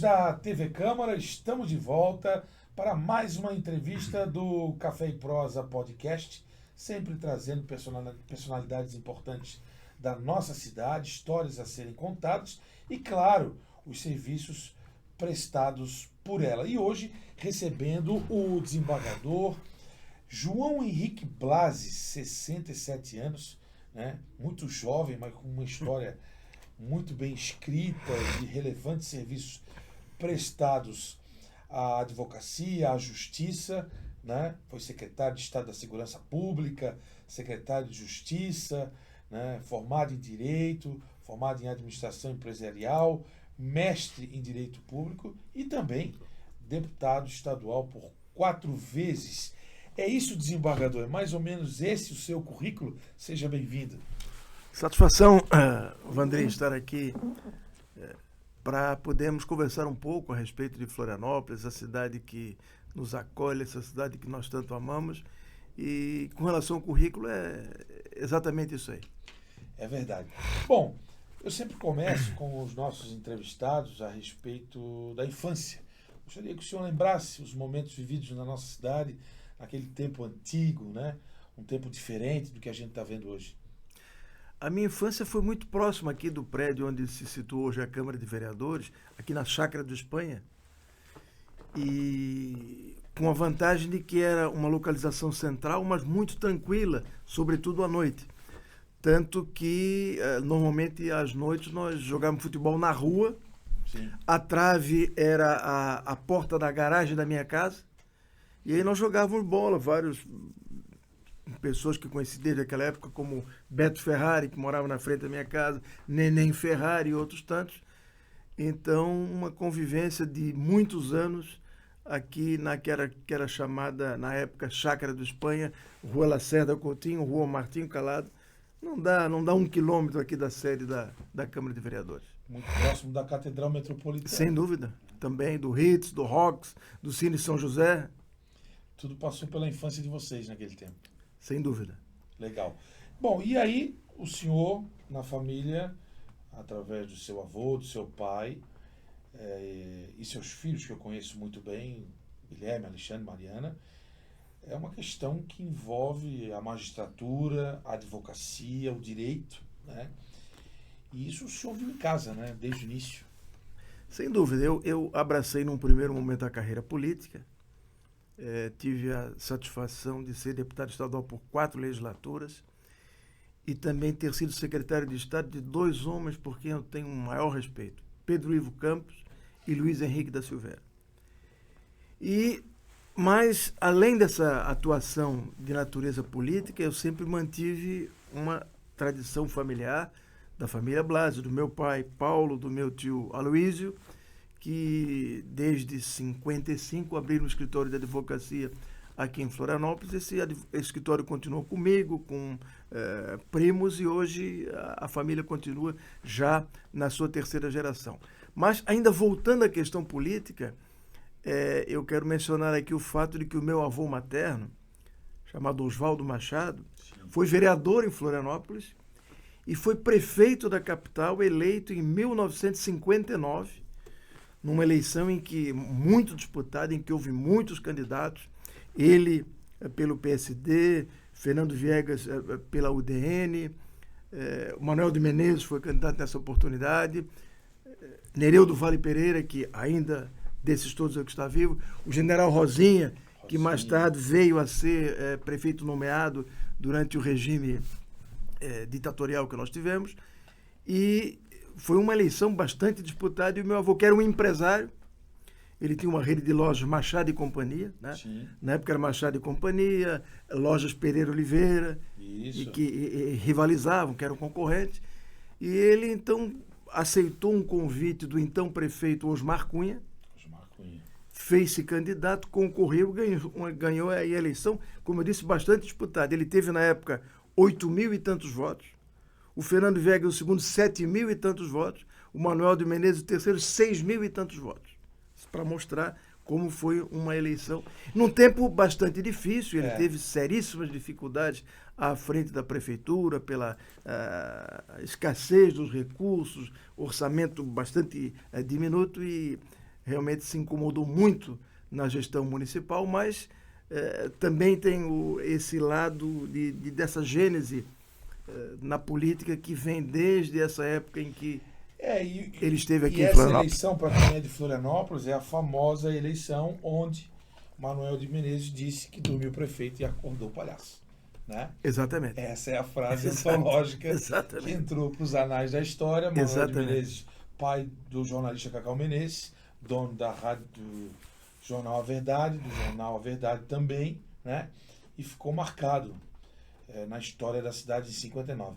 da TV Câmara, estamos de volta para mais uma entrevista do Café e Prosa Podcast, sempre trazendo personalidades importantes da nossa cidade, histórias a serem contadas e, claro, os serviços prestados por ela. E hoje, recebendo o desembargador João Henrique Blasi, 67 anos, né? Muito jovem, mas com uma história muito bem escrita, de relevantes serviços prestados à advocacia, à justiça, né? Foi secretário de Estado da Segurança Pública, secretário de Justiça, né? Formado em Direito, formado em Administração Empresarial, mestre em Direito Público e também deputado estadual por 4 vezes. É isso, desembargador? É mais ou menos esse o seu currículo? Seja bem-vindo. Satisfação, Vandrei, estar aqui para podermos conversar um pouco a respeito de Florianópolis, a cidade que nos acolhe, essa cidade que nós tanto amamos. E com relação ao currículo, é exatamente isso aí. É verdade. Bom, eu sempre começo com os nossos entrevistados a respeito da infância. Gostaria que o senhor lembrasse os momentos vividos na nossa cidade, naquele tempo antigo, né? Um tempo diferente do que a gente está vendo hoje. A minha infância foi muito próxima aqui do prédio onde se situou hoje a Câmara de Vereadores, aqui na Chácara do Espanha, e com a vantagem de que era uma localização central, mas muito tranquila, sobretudo à noite. Tanto que, normalmente, às noites, nós jogávamos futebol na rua. Sim. A trave era a porta da garagem da minha casa, e aí nós jogávamos bola, várias pessoas que conheci desde aquela época, como Beto Ferrari, que morava na frente da minha casa, Neném Ferrari e outros tantos. Então, uma convivência de muitos anos aqui que era chamada, na época, Chácara do Espanha, Rua Lacerda Coutinho, Rua Martinho Calado. Não dá 1 quilômetro aqui da sede da Câmara de Vereadores. Muito próximo da Catedral Metropolitana. Sem dúvida. Também do Ritz, do Rocks, do Cine São José. Tudo passou pela infância de vocês naquele tempo. Sem dúvida. Legal. Bom, e aí o senhor, na família, através do seu avô, do seu pai, e seus filhos, que eu conheço muito bem, Guilherme, Alexandre, Mariana, é uma questão que envolve a magistratura, a advocacia, o direito, né? E isso o senhor viu em casa, né? Desde o início. Sem dúvida. Eu abracei num primeiro momento a carreira política. Tive a satisfação de ser deputado estadual por 4 legislaturas e também ter sido secretário de Estado de 2 homens por quem eu tenho um maior respeito, Pedro Ivo Campos e Luiz Henrique da Silveira. Mas, além dessa atuação de natureza política, eu sempre mantive uma tradição familiar da família Blasi, do meu pai Paulo, do meu tio Aloísio, que desde 55 abriram um escritório de advocacia aqui em Florianópolis. Esse escritório continuou comigo, com primos, e hoje a família continua já na sua 3ª geração. Mas, ainda voltando à questão política, eu quero mencionar aqui o fato de que o meu avô materno, chamado Oswaldo Machado, foi vereador em Florianópolis e foi prefeito da capital, eleito em 1959, numa eleição muito disputada, em que houve muitos candidatos, ele pelo PSD, Fernando Viegas pela UDN, o Manuel de Menezes foi candidato nessa oportunidade, Nereu do Vale Pereira, que ainda desses todos é o que está vivo, o general Rosinha, que mais tarde veio a ser prefeito nomeado durante o regime ditatorial que nós tivemos, e foi uma eleição bastante disputada. E o meu avô, que era um empresário, ele tinha uma rede de lojas Machado e Companhia, né? Na época era Machado e Companhia, lojas Pereira Oliveira, e que rivalizavam, que eram concorrentes. E ele, então, aceitou um convite do então prefeito Osmar Cunha, fez-se candidato, concorreu, ganhou a eleição, como eu disse, bastante disputada. Ele teve, na época, 8.000 e tantos votos. O Fernando Viegas, o segundo, 7.000 e tantos votos. O Manuel de Menezes, o terceiro, 6.000 e tantos votos. Para mostrar como foi uma eleição. Num tempo bastante difícil, ele teve seríssimas dificuldades à frente da prefeitura, pela escassez dos recursos, orçamento bastante diminuto, e realmente se incomodou muito na gestão municipal, mas também tem esse lado dessa gênese na política que vem desde essa época em que ele esteve aqui em Florianópolis. Essa eleição, para quem é de Florianópolis, é a famosa eleição onde Manuel de Menezes disse que dormiu o prefeito e acordou o palhaço. Né? Exatamente. Essa é a frase antológica que entrou para os anais da história. Manuel de Menezes, pai do jornalista Cacau Menezes, dono da rádio do Jornal A Verdade, do Jornal A Verdade também, né? E ficou marcado na história da cidade em 59.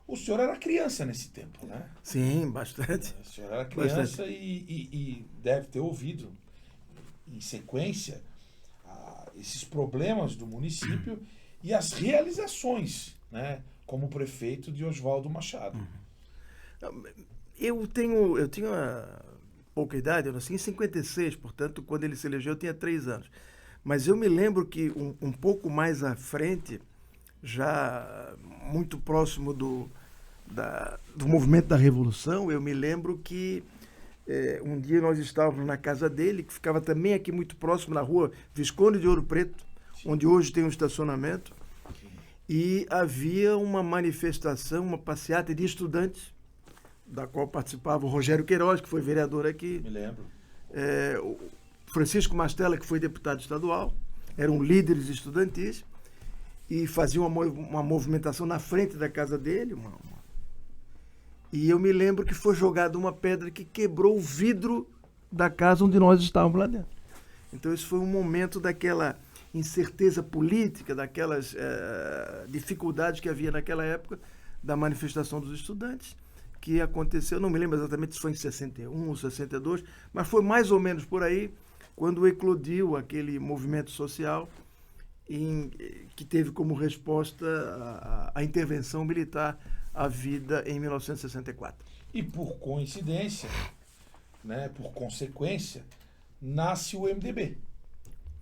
O senhor era criança nesse tempo, né? Sim, bastante. O senhor era criança e deve ter ouvido, em sequência, esses problemas do município e as realizações, né, como prefeito de Oswaldo Machado. Eu tinha pouca idade, eu nasci em 56, portanto, quando ele se elegeu, eu tinha 3 anos. Mas eu me lembro que um pouco mais à frente, já muito próximo do movimento da Revolução, eu me lembro que um dia nós estávamos na casa dele, que ficava também aqui muito próximo, na rua Visconde de Ouro Preto, onde hoje tem um estacionamento, e havia uma manifestação, uma passeata de estudantes, da qual participava o Rogério Queiroz, que foi vereador aqui. Me lembro. O Francisco Mastella, que foi deputado estadual, eram líderes estudantis, e faziam uma movimentação na frente da casa dele. E eu me lembro que foi jogada uma pedra que quebrou o vidro da casa onde nós estávamos lá dentro. Então, esse foi um momento daquela incerteza política, daquelas dificuldades que havia naquela época da manifestação dos estudantes, que aconteceu, não me lembro exatamente se foi em 61 ou 62, mas foi mais ou menos por aí, quando eclodiu aquele movimento social que teve como resposta a intervenção militar havida em 1964. E por coincidência, né, por consequência, nasce o MDB.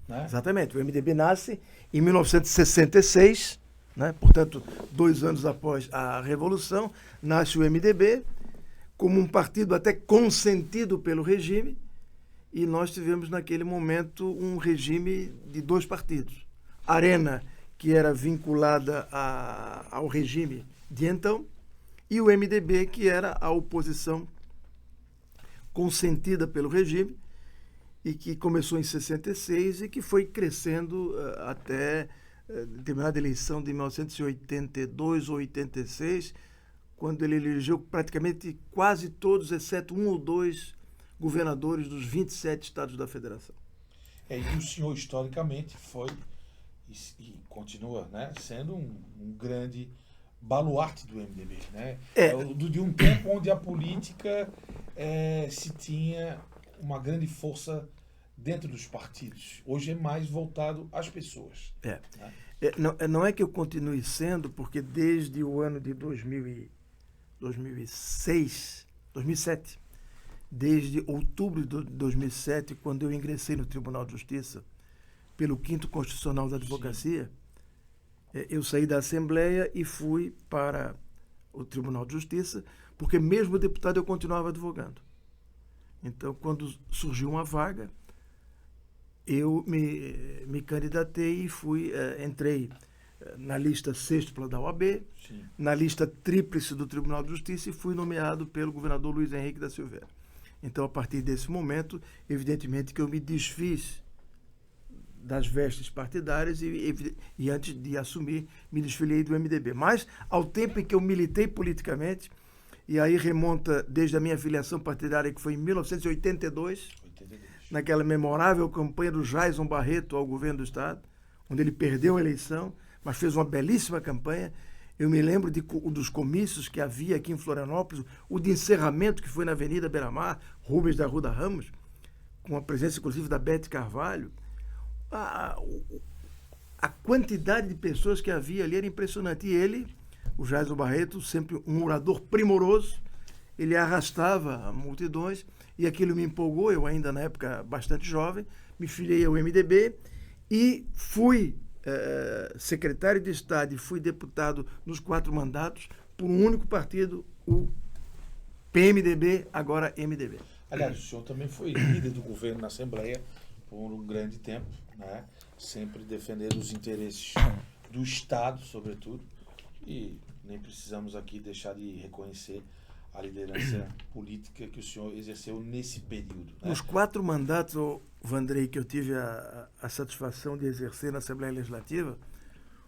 Né? Exatamente, o MDB nasce em 1966, né? Portanto, 2 anos após a Revolução, nasce o MDB como um partido até consentido pelo regime, e nós tivemos naquele momento um regime de 2 partidos. A Arena, que era vinculada ao regime de então, e o MDB, que era a oposição consentida pelo regime, e que começou em 66 e que foi crescendo até determinada eleição de 1982 ou 86, quando ele elegeu praticamente quase todos, exceto 1 ou 2 governadores dos 27 estados da federação. E o senhor, historicamente, foi e continua, né, sendo um grande baluarte do MDB. Né? De um tempo onde a política se tinha uma grande força dentro dos partidos. Hoje é mais voltado às pessoas. Né? Não é que eu continue sendo, porque desde o ano de 2007, desde outubro de 2007, quando eu ingressei no Tribunal de Justiça, pelo 5º Constitucional da Advocacia, eu saí da Assembleia e fui para o Tribunal de Justiça, porque mesmo deputado eu continuava advogando. Então, quando surgiu uma vaga, eu me candidatei e entrei na lista sextupla da OAB, Sim. na lista tríplice do Tribunal de Justiça, e fui nomeado pelo governador Luiz Henrique da Silveira. Então, a partir desse momento, evidentemente que eu me desfiz das vestes partidárias e antes de assumir, me desfiliei do MDB. Mas, ao tempo em que eu militei politicamente, e aí remonta desde a minha filiação partidária, que foi em 1982, naquela memorável campanha do Jaison Barreto ao governo do Estado, onde ele perdeu a eleição, mas fez uma belíssima campanha. Eu me lembro dos comícios que havia aqui em Florianópolis, o de encerramento que foi na Avenida Beira-Mar, Rubens da Arruda Ramos, com a presença, inclusive, da Bete Carvalho. A quantidade de pessoas que havia ali era impressionante. E ele, o Jaison Barreto, sempre um orador primoroso, ele arrastava multidões, e aquilo me empolgou. Eu ainda, na época, bastante jovem, me filiei ao MDB e fui secretário de Estado e fui deputado nos 4 mandatos por um único partido, o PMDB, agora MDB. Aliás, o senhor também foi líder do governo na Assembleia por um grande tempo, né? Sempre defendendo os interesses do Estado, sobretudo, e nem precisamos aqui deixar de reconhecer a liderança política que o senhor exerceu nesse período. Né? Nos 4 mandatos, Vandrei, que eu tive a satisfação de exercer na Assembleia Legislativa,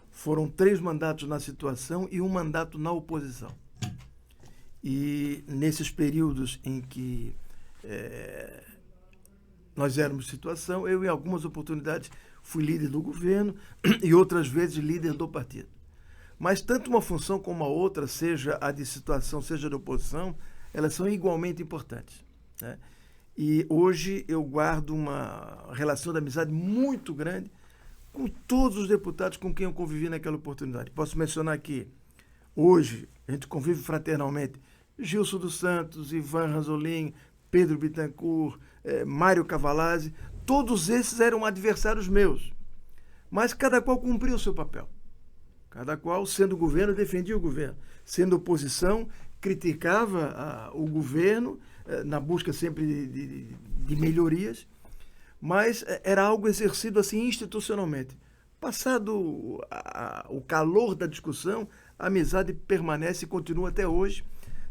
foram 3 mandatos na situação e 1 mandato na oposição. E nesses períodos em que nós éramos situação, eu em algumas oportunidades fui líder do governo e outras vezes líder do partido. Mas tanto uma função como a outra, seja a de situação, seja de oposição, elas são igualmente importantes, né? E hoje eu guardo uma relação de amizade muito grande com todos os deputados com quem eu convivi naquela oportunidade. Posso mencionar aqui, hoje, a gente convive fraternalmente, Gilson dos Santos, Ivan Ranzolin, Pedro Bittencourt, Mário Cavalazzi, todos esses eram adversários meus, mas cada qual cumpria o seu papel. Cada qual, sendo governo, defendia o governo. Sendo oposição, criticava o governo, na busca sempre de melhorias, mas era algo exercido assim institucionalmente. Passado o calor da discussão, a amizade permanece e continua até hoje.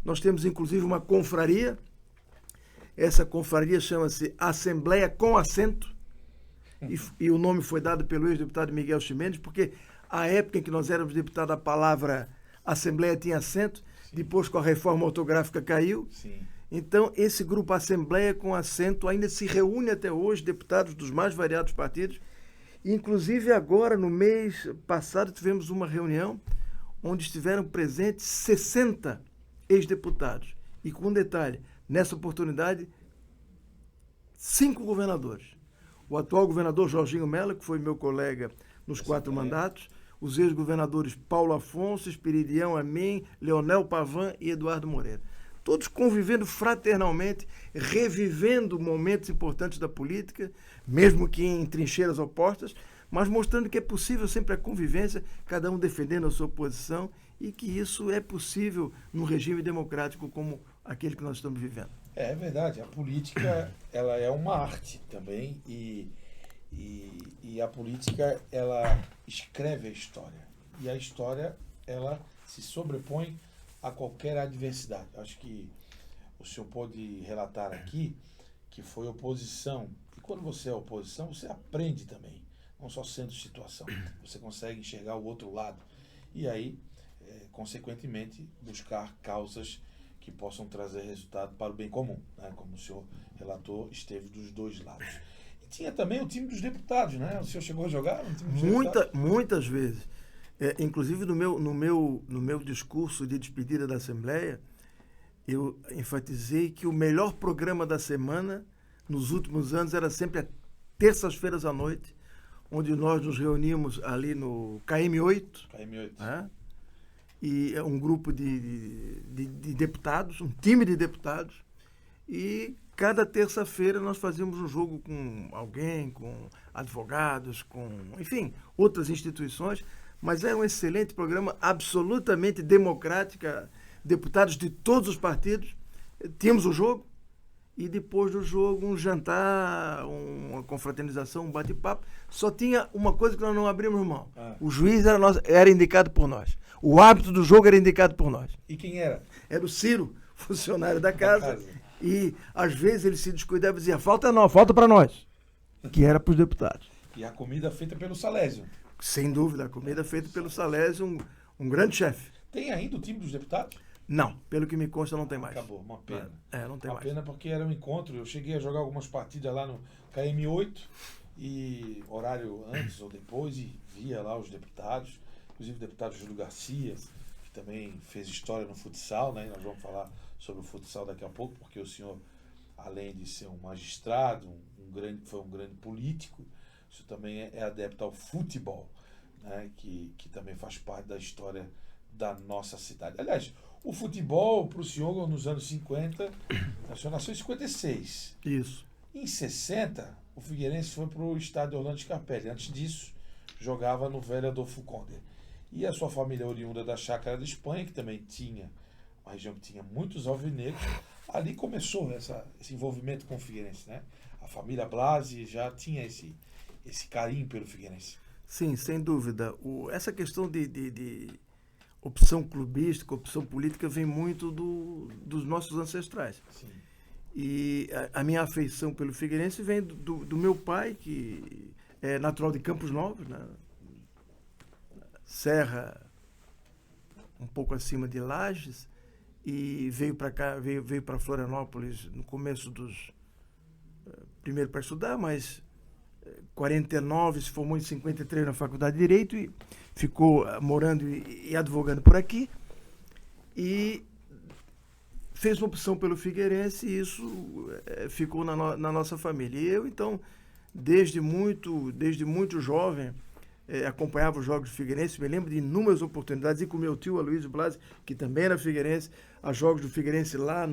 Nós temos, inclusive, uma confraria. Essa confraria chama-se Assembleia com Assento, e o nome foi dado pelo ex-deputado Miguel Ximenes, porque a época em que nós éramos deputados, a palavra Assembleia tinha assento, depois com a reforma ortográfica caiu. Sim. Então, esse grupo Assembleia com Assento ainda se reúne até hoje, deputados dos mais variados partidos. Inclusive, agora, no mês passado, tivemos uma reunião onde estiveram presentes 60 ex-deputados. E com um detalhe, nessa oportunidade, 5 governadores. O atual governador Jorginho Mello, que foi meu colega nos 4 mandatos, os ex-governadores Paulo Afonso, Espiridião Amin, Leonel Pavan e Eduardo Moreira. Todos convivendo fraternalmente, revivendo momentos importantes da política, mesmo que em trincheiras opostas, mas mostrando que é possível sempre a convivência, cada um defendendo a sua posição, e que isso é possível num regime democrático como aquele que nós estamos vivendo. É verdade, a política ela é uma arte também, e a política ela escreve a história, e a história ela se sobrepõe a qualquer adversidade. Acho que o senhor pode relatar aqui que foi oposição, e quando você é oposição você aprende também, não só sendo situação, você consegue enxergar o outro lado e aí consequentemente buscar causas que possam trazer resultado para o bem comum, né? Como o senhor relatou, esteve dos 2 lados. Tinha também o time dos deputados, né? O senhor chegou a jogar no time dos deputados? Muitas vezes. Inclusive, no meu discurso de despedida da Assembleia, eu enfatizei que o melhor programa da semana, nos últimos anos, era sempre às terças-feiras à noite, onde nós nos reuníamos ali no KM8. KM8. Né? E é um grupo de deputados, um time de deputados, e cada terça-feira nós fazíamos um jogo com alguém, com advogados, com, enfim, outras instituições, mas era um excelente programa, absolutamente democrático, deputados de todos os partidos. Tínhamos o jogo e depois do jogo um jantar, uma confraternização, um bate-papo. Só tinha uma coisa que nós não abrimos mão. O juiz era indicado por nós. O árbitro do jogo era indicado por nós. E quem era? Era o Ciro, funcionário da casa. E às vezes ele se descuidava e dizia, falta para nós, que era para os deputados. E a comida feita pelo Salésio. Sem dúvida, a comida feita pelo Salésio, um grande chefe. Tem ainda o time dos deputados? Não, pelo que me consta não tem mais. Acabou, uma pena. Não tem mais. Uma pena porque era um encontro, eu cheguei a jogar algumas partidas lá no KM8, e horário antes ou depois, e via lá os deputados, inclusive o deputado Júlio Garcia, que também fez história no futsal, né? Nós vamos falar sobre o futsal daqui a pouco, porque o senhor, além de ser um magistrado, foi um grande político, o senhor também é adepto ao futebol, né? Que também faz parte da história da nossa cidade. Aliás, o futebol para o senhor nos anos 50, o senhor nasceu em 56. Isso. Em 60, o Figueirense foi para o estádio Orlando Scarpelli. Antes disso, jogava no velho Adolfo Conde. E a sua família oriunda da Chácara da Espanha, que também tinha uma região que tinha muitos alvinegros, Ali começou esse envolvimento com o Figueirense, né? A família Blasi já tinha esse carinho pelo Figueirense. Sim, sem dúvida. Essa questão de opção clubística, opção política, vem muito dos nossos ancestrais. Sim. E a minha afeição pelo Figueirense vem do meu pai, que é natural de Campos Novos, né? Serra, um pouco acima de Lages, e veio para cá, veio para Florianópolis no começo primeiro para estudar, mas 49, se formou em 53 na Faculdade de Direito e ficou morando e advogando por aqui, e fez uma opção pelo Figueirense, e isso ficou na nossa família. E eu, então, desde muito jovem, acompanhava os jogos do Figueirense, me lembro de inúmeras oportunidades, e com meu tio Aloysio Blasi, que também era figueirense, a jogos do Figueirense lá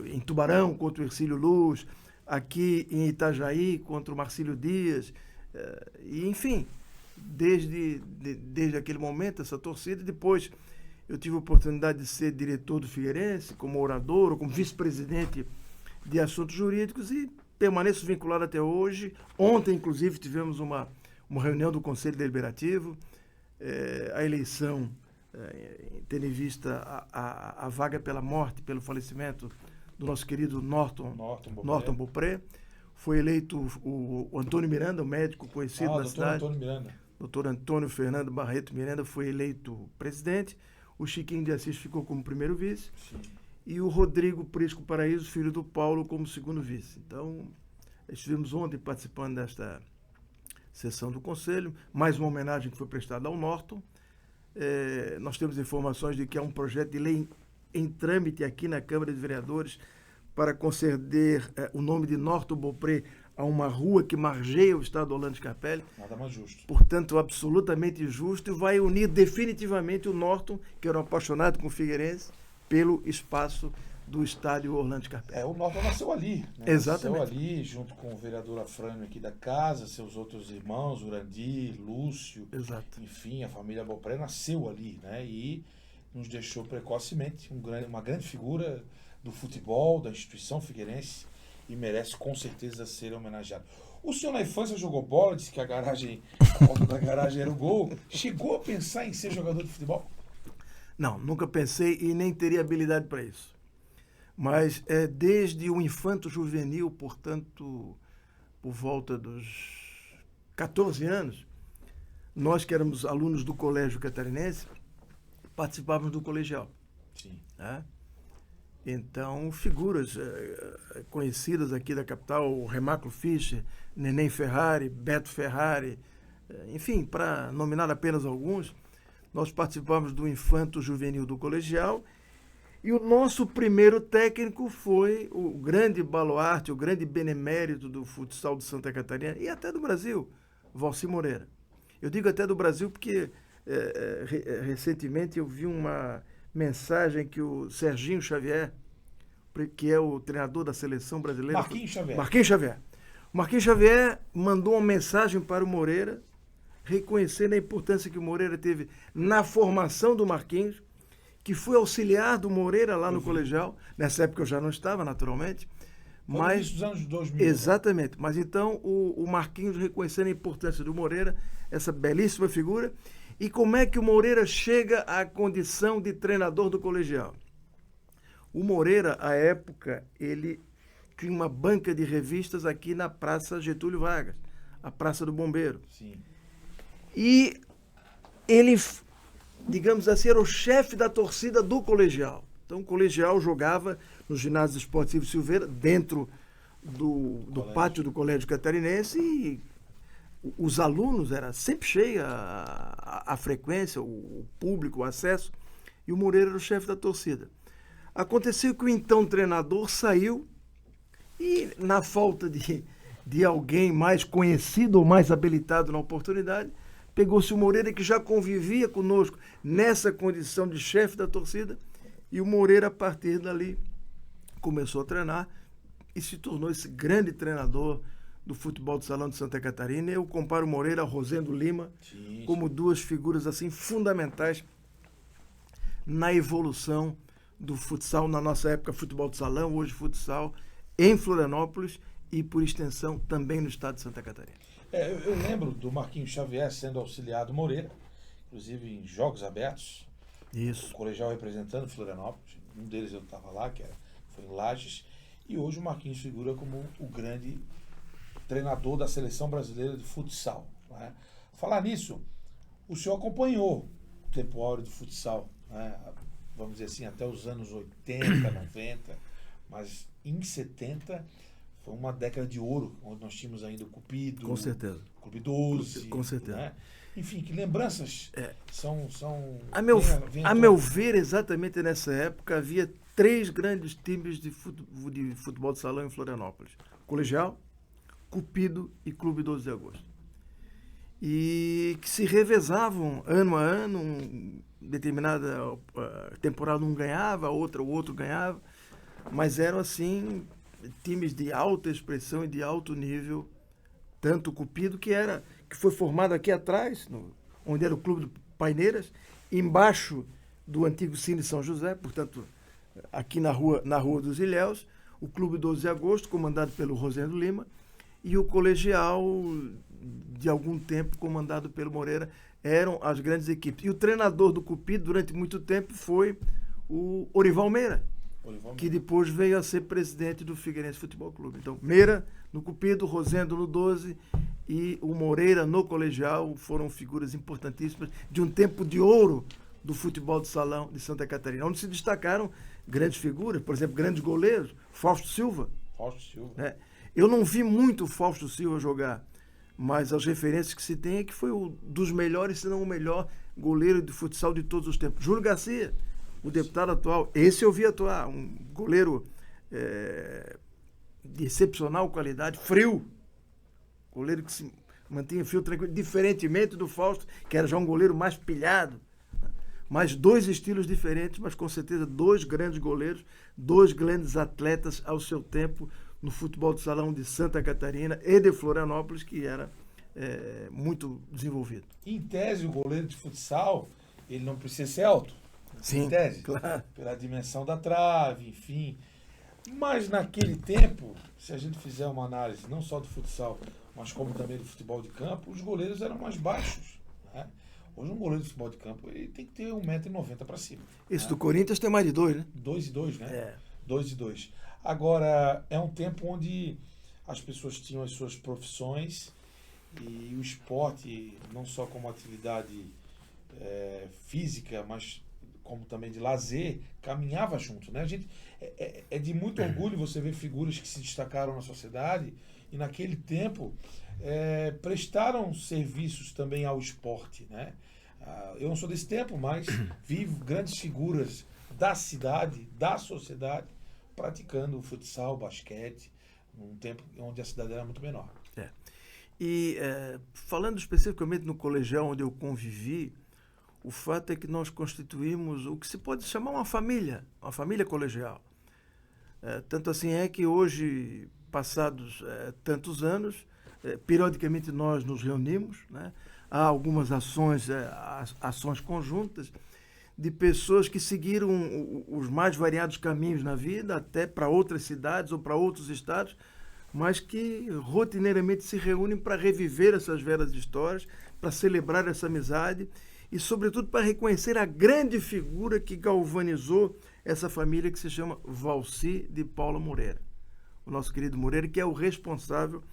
em Tubarão, contra o Hercílio Luz, aqui em Itajaí, contra o Marcílio Dias, e enfim, desde aquele momento, essa torcida. Depois eu tive a oportunidade de ser diretor do Figueirense, como orador, ou como vice-presidente de assuntos jurídicos, e permaneço vinculado até hoje. Ontem, inclusive, tivemos uma reunião do Conselho Deliberativo, a eleição, tendo em vista a vaga pela morte, pelo falecimento do nosso querido Norton Beaupré. Foi eleito o Antônio Miranda, um médico conhecido na cidade. Doutor Antônio Fernando Barreto Miranda foi eleito presidente. O Chiquinho de Assis ficou como primeiro vice. Sim. E o Rodrigo Prisco Paraíso, filho do Paulo, como segundo vice. Então, estivemos ontem participando desta sessão do Conselho, mais uma homenagem que foi prestada ao Norton. Nós temos informações de que há um projeto de lei em trâmite aqui na Câmara de Vereadores para conceder o nome de Norton Beaupré a uma rua que margeia o estado do Orlando Scarpelli. Nada mais justo. Portanto, absolutamente justo, e vai unir definitivamente o Norton, que era um apaixonado com o Figueirense, pelo espaço do estádio Orlando Scarpelli. O Norton nasceu ali, né? Exatamente. Nasceu ali, junto com o vereador Afrânio aqui da casa, seus outros irmãos, Urandir, Lúcio. Exato. Enfim, a família Beaupré nasceu ali, né? E nos deixou precocemente uma grande figura do futebol, da instituição figueirense, e merece com certeza ser homenageado. O senhor na infância jogou bola, disse que a porta da garagem era o gol. Chegou a pensar em ser jogador de futebol? Não, nunca pensei e nem teria habilidade para isso. Mas desde o infanto juvenil, portanto, por volta dos 14 anos, nós que éramos alunos do Colégio Catarinense, participávamos do colegial. Sim. Né? Então, figuras conhecidas aqui da capital, o Remáculo Fischer, Neném Ferrari, Beto Ferrari, enfim, para nominar apenas alguns, nós participávamos do infanto juvenil do colegial, e o nosso primeiro técnico foi o grande baluarte, o grande benemérito do futsal de Santa Catarina e até do Brasil, Valci Moreira. Eu digo até do Brasil porque recentemente eu vi uma mensagem que o Serginho Xavier, que é o treinador da seleção brasileira... Marquinhos Xavier. O Marquinhos Xavier mandou uma mensagem para o Moreira, reconhecendo a importância que o Moreira teve na formação do Marquinhos, que foi auxiliar do Moreira lá no colegial. Nessa época eu já não estava, naturalmente. Foi no início dos anos 2000. Exatamente. Né? Mas então o Marquinhos reconhecendo a importância do Moreira, essa belíssima figura. E como é que o Moreira chega à condição de treinador do colegial? O Moreira, à época, ele tinha uma banca de revistas aqui na Praça Getúlio Vargas, a Praça do Bombeiro. Sim. E ele, digamos assim, era o chefe da torcida do colegial. Então, o colegial jogava no ginásio esportivo Silveira, dentro do pátio do Colégio Catarinense, e os alunos, era sempre cheia a frequência, o público, o acesso, e o Moreira era o chefe da torcida. Aconteceu que o então treinador saiu e, na falta de alguém mais conhecido ou mais habilitado na oportunidade, pegou-se o Moreira, que já convivia conosco nessa condição de chefe da torcida, e o Moreira, a partir dali, começou a treinar e se tornou esse grande treinador do futebol do Salão de Santa Catarina. Eu comparo o Moreira a Rosendo Lima, como duas figuras assim fundamentais na evolução do futsal, na nossa época futebol de salão, hoje futsal em Florianópolis e, por extensão, também no estado de Santa Catarina. Eu lembro do Marquinhos Xavier sendo auxiliar do Moreira, inclusive em jogos abertos. Isso. O colegial representando Florianópolis. Um deles eu estava lá, foi em Lages. E hoje o Marquinhos figura como o grande treinador da seleção brasileira de futsal. Né? Falar nisso, o senhor acompanhou o tempo áureo do futsal, né? Vamos dizer assim, até os anos 80, 90, mas em 70 foi uma década de ouro, onde nós tínhamos ainda o Cupido, com certeza. o Clube 12. Com certeza. Né? Enfim, que lembranças são a meu ver, exatamente nessa época, havia 3 grandes times de futebol de salão em Florianópolis. Colegial, Cupido e Clube 12 de Agosto. E que se revezavam ano a ano, determinada temporada um ganhava, o outro ganhava, mas eram assim times de alta expressão e de alto nível, tanto o Cupido, que foi formado aqui atrás, onde era o Clube do Paineiras, embaixo do antigo Cine São José, portanto, aqui na Rua dos Ilhéus, o Clube 12 de Agosto, comandado pelo Rosendo Lima, e o Colegial, de algum tempo, comandado pelo Moreira, eram as grandes equipes. E o treinador do Cupido, durante muito tempo, foi o Orival Meira, que depois veio a ser presidente do Figueirense Futebol Clube. Então, Meira no Cupido, Rosendo no 12 e o Moreira no Colegial foram figuras importantíssimas de um tempo de ouro do futebol de salão de Santa Catarina, onde se destacaram grandes figuras, por exemplo, grandes goleiros, Fausto Silva. Né? Eu não vi muito o Fausto Silva jogar, mas as referências que se tem é que foi um dos melhores, se não o melhor goleiro de futsal de todos os tempos. Júlio Garcia, o deputado atual, esse eu vi atuar, um goleiro de excepcional qualidade, frio, goleiro que se mantinha frio tranquilo, diferentemente do Fausto, que era já um goleiro mais pilhado. Mas 2 estilos diferentes, mas com certeza 2 grandes goleiros, 2 grandes atletas ao seu tempo no futebol de salão de Santa Catarina e de Florianópolis, que era muito desenvolvido. Em tese, o goleiro de futsal, ele não precisa ser alto. Sim, em tese, claro. Pela dimensão da trave, enfim. Mas naquele tempo, se a gente fizer uma análise não só do futsal, mas como também do futebol de campo, os goleiros eram mais baixos. Né? Hoje um goleiro de futebol de campo ele tem que ter 1,90 m para cima. Esse né? do Corinthians tem mais de 2, né? 2 e 2, né? É. 2 e 2. Agora, é um tempo onde as pessoas tinham as suas profissões e o esporte, não só como atividade física, mas como também de lazer, caminhava junto. Né? A gente, é de muito orgulho você ver figuras que se destacaram na sociedade e naquele tempo prestaram serviços também ao esporte. Né? Eu não sou desse tempo, mas vi grandes figuras da cidade, da sociedade, praticando futsal, basquete, num tempo onde a cidade era muito menor. E falando especificamente no colegial onde eu convivi, o fato é que nós constituímos o que se pode chamar uma família colegial. Tanto assim é que hoje, passados tantos anos, periodicamente nós nos reunimos, né? Há algumas ações conjuntas de pessoas que seguiram os mais variados caminhos na vida, até para outras cidades ou para outros estados, mas que rotineiramente se reúnem para reviver essas velhas histórias, para celebrar essa amizade e, sobretudo, para reconhecer a grande figura que galvanizou essa família, que se chama Valci de Paula Moreira. O nosso querido Moreira, que é o responsável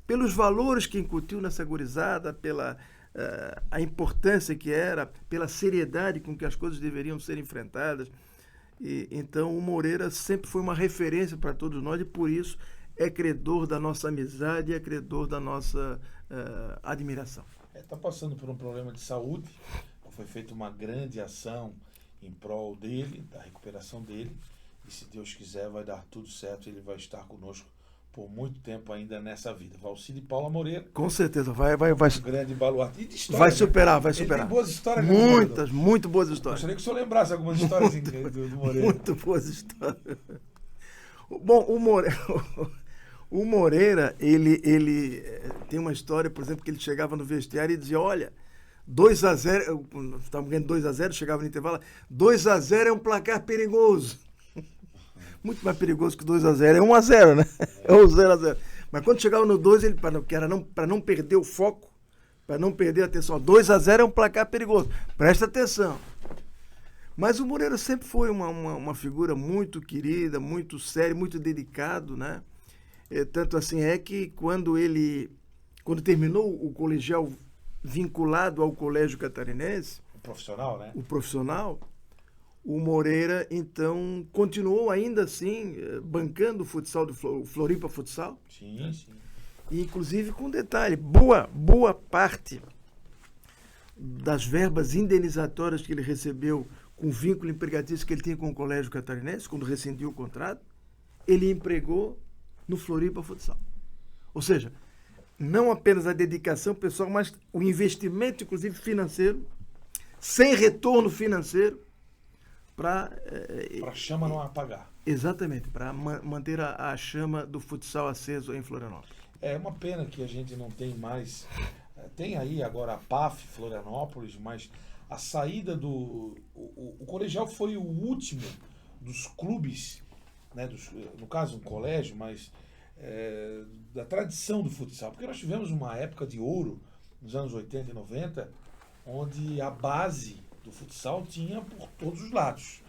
pelos valores que incutiu nessa gurizada, pela a importância que era, pela seriedade com que as coisas deveriam ser enfrentadas. E, então, o Moreira sempre foi uma referência para todos nós e, por isso, é credor da nossa amizade e é credor da nossa admiração. Está passando por um problema de saúde, foi feita uma grande ação em prol dele, da recuperação dele, e se Deus quiser vai dar tudo certo, ele vai estar conosco por muito tempo ainda nessa vida. Valci de Paula Moreira. Com certeza, vai um grande baluarte. E de história, vai superar. Ele tem boas histórias. Muitas, muito boas histórias. Gostaria que o senhor lembrasse algumas histórias do Moreira. Muito boas histórias. Bom, o Moreira, ele tem uma história, por exemplo, que ele chegava no vestiário e dizia, olha, 2-0, estávamos ganhando 2-0, chegava no intervalo, 2-0 é um placar perigoso. Muito mais perigoso que 2-0, é 1-0, né? É um 0-0. Mas quando chegava no 2, ele, para não perder o foco, para não perder a atenção, 2-0 é um placar perigoso. Presta atenção. Mas o Moreira sempre foi uma figura muito querida, muito séria, muito dedicado, né? Tanto assim é que quando terminou o colegial vinculado ao Colégio Catarinense, O profissional, né? o profissional, o Moreira, então, continuou ainda assim bancando o futsal o Floripa Futsal. Sim, sim. E, inclusive, com detalhe, boa parte das verbas indenizatórias que ele recebeu com o vínculo empregatício que ele tinha com o Colégio Catarinense, quando rescindiu o contrato, ele empregou no Floripa Futsal. Ou seja, não apenas a dedicação pessoal, mas o investimento, inclusive financeiro, sem retorno financeiro, para a chama não apagar. Exatamente, para manter a chama do futsal aceso em Florianópolis. É uma pena que a gente não tem mais. Tem aí agora a PAF Florianópolis, mas a saída do. O colegial foi o último dos clubes, né, no caso um colégio, mas da tradição do futsal. Porque nós tivemos uma época de ouro, nos anos 80 e 90, onde a base do futsal tinha por todos os lados.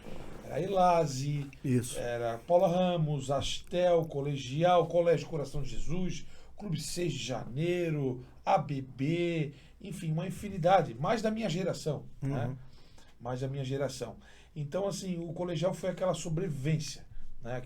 Era a Elase, era Paula Ramos, Astel, Colegial, Colégio Coração de Jesus, Clube 6 de Janeiro, ABB, enfim, uma infinidade, mais da minha geração, né? Mais da minha geração. Então, assim, o colegial foi aquela sobrevivência, né?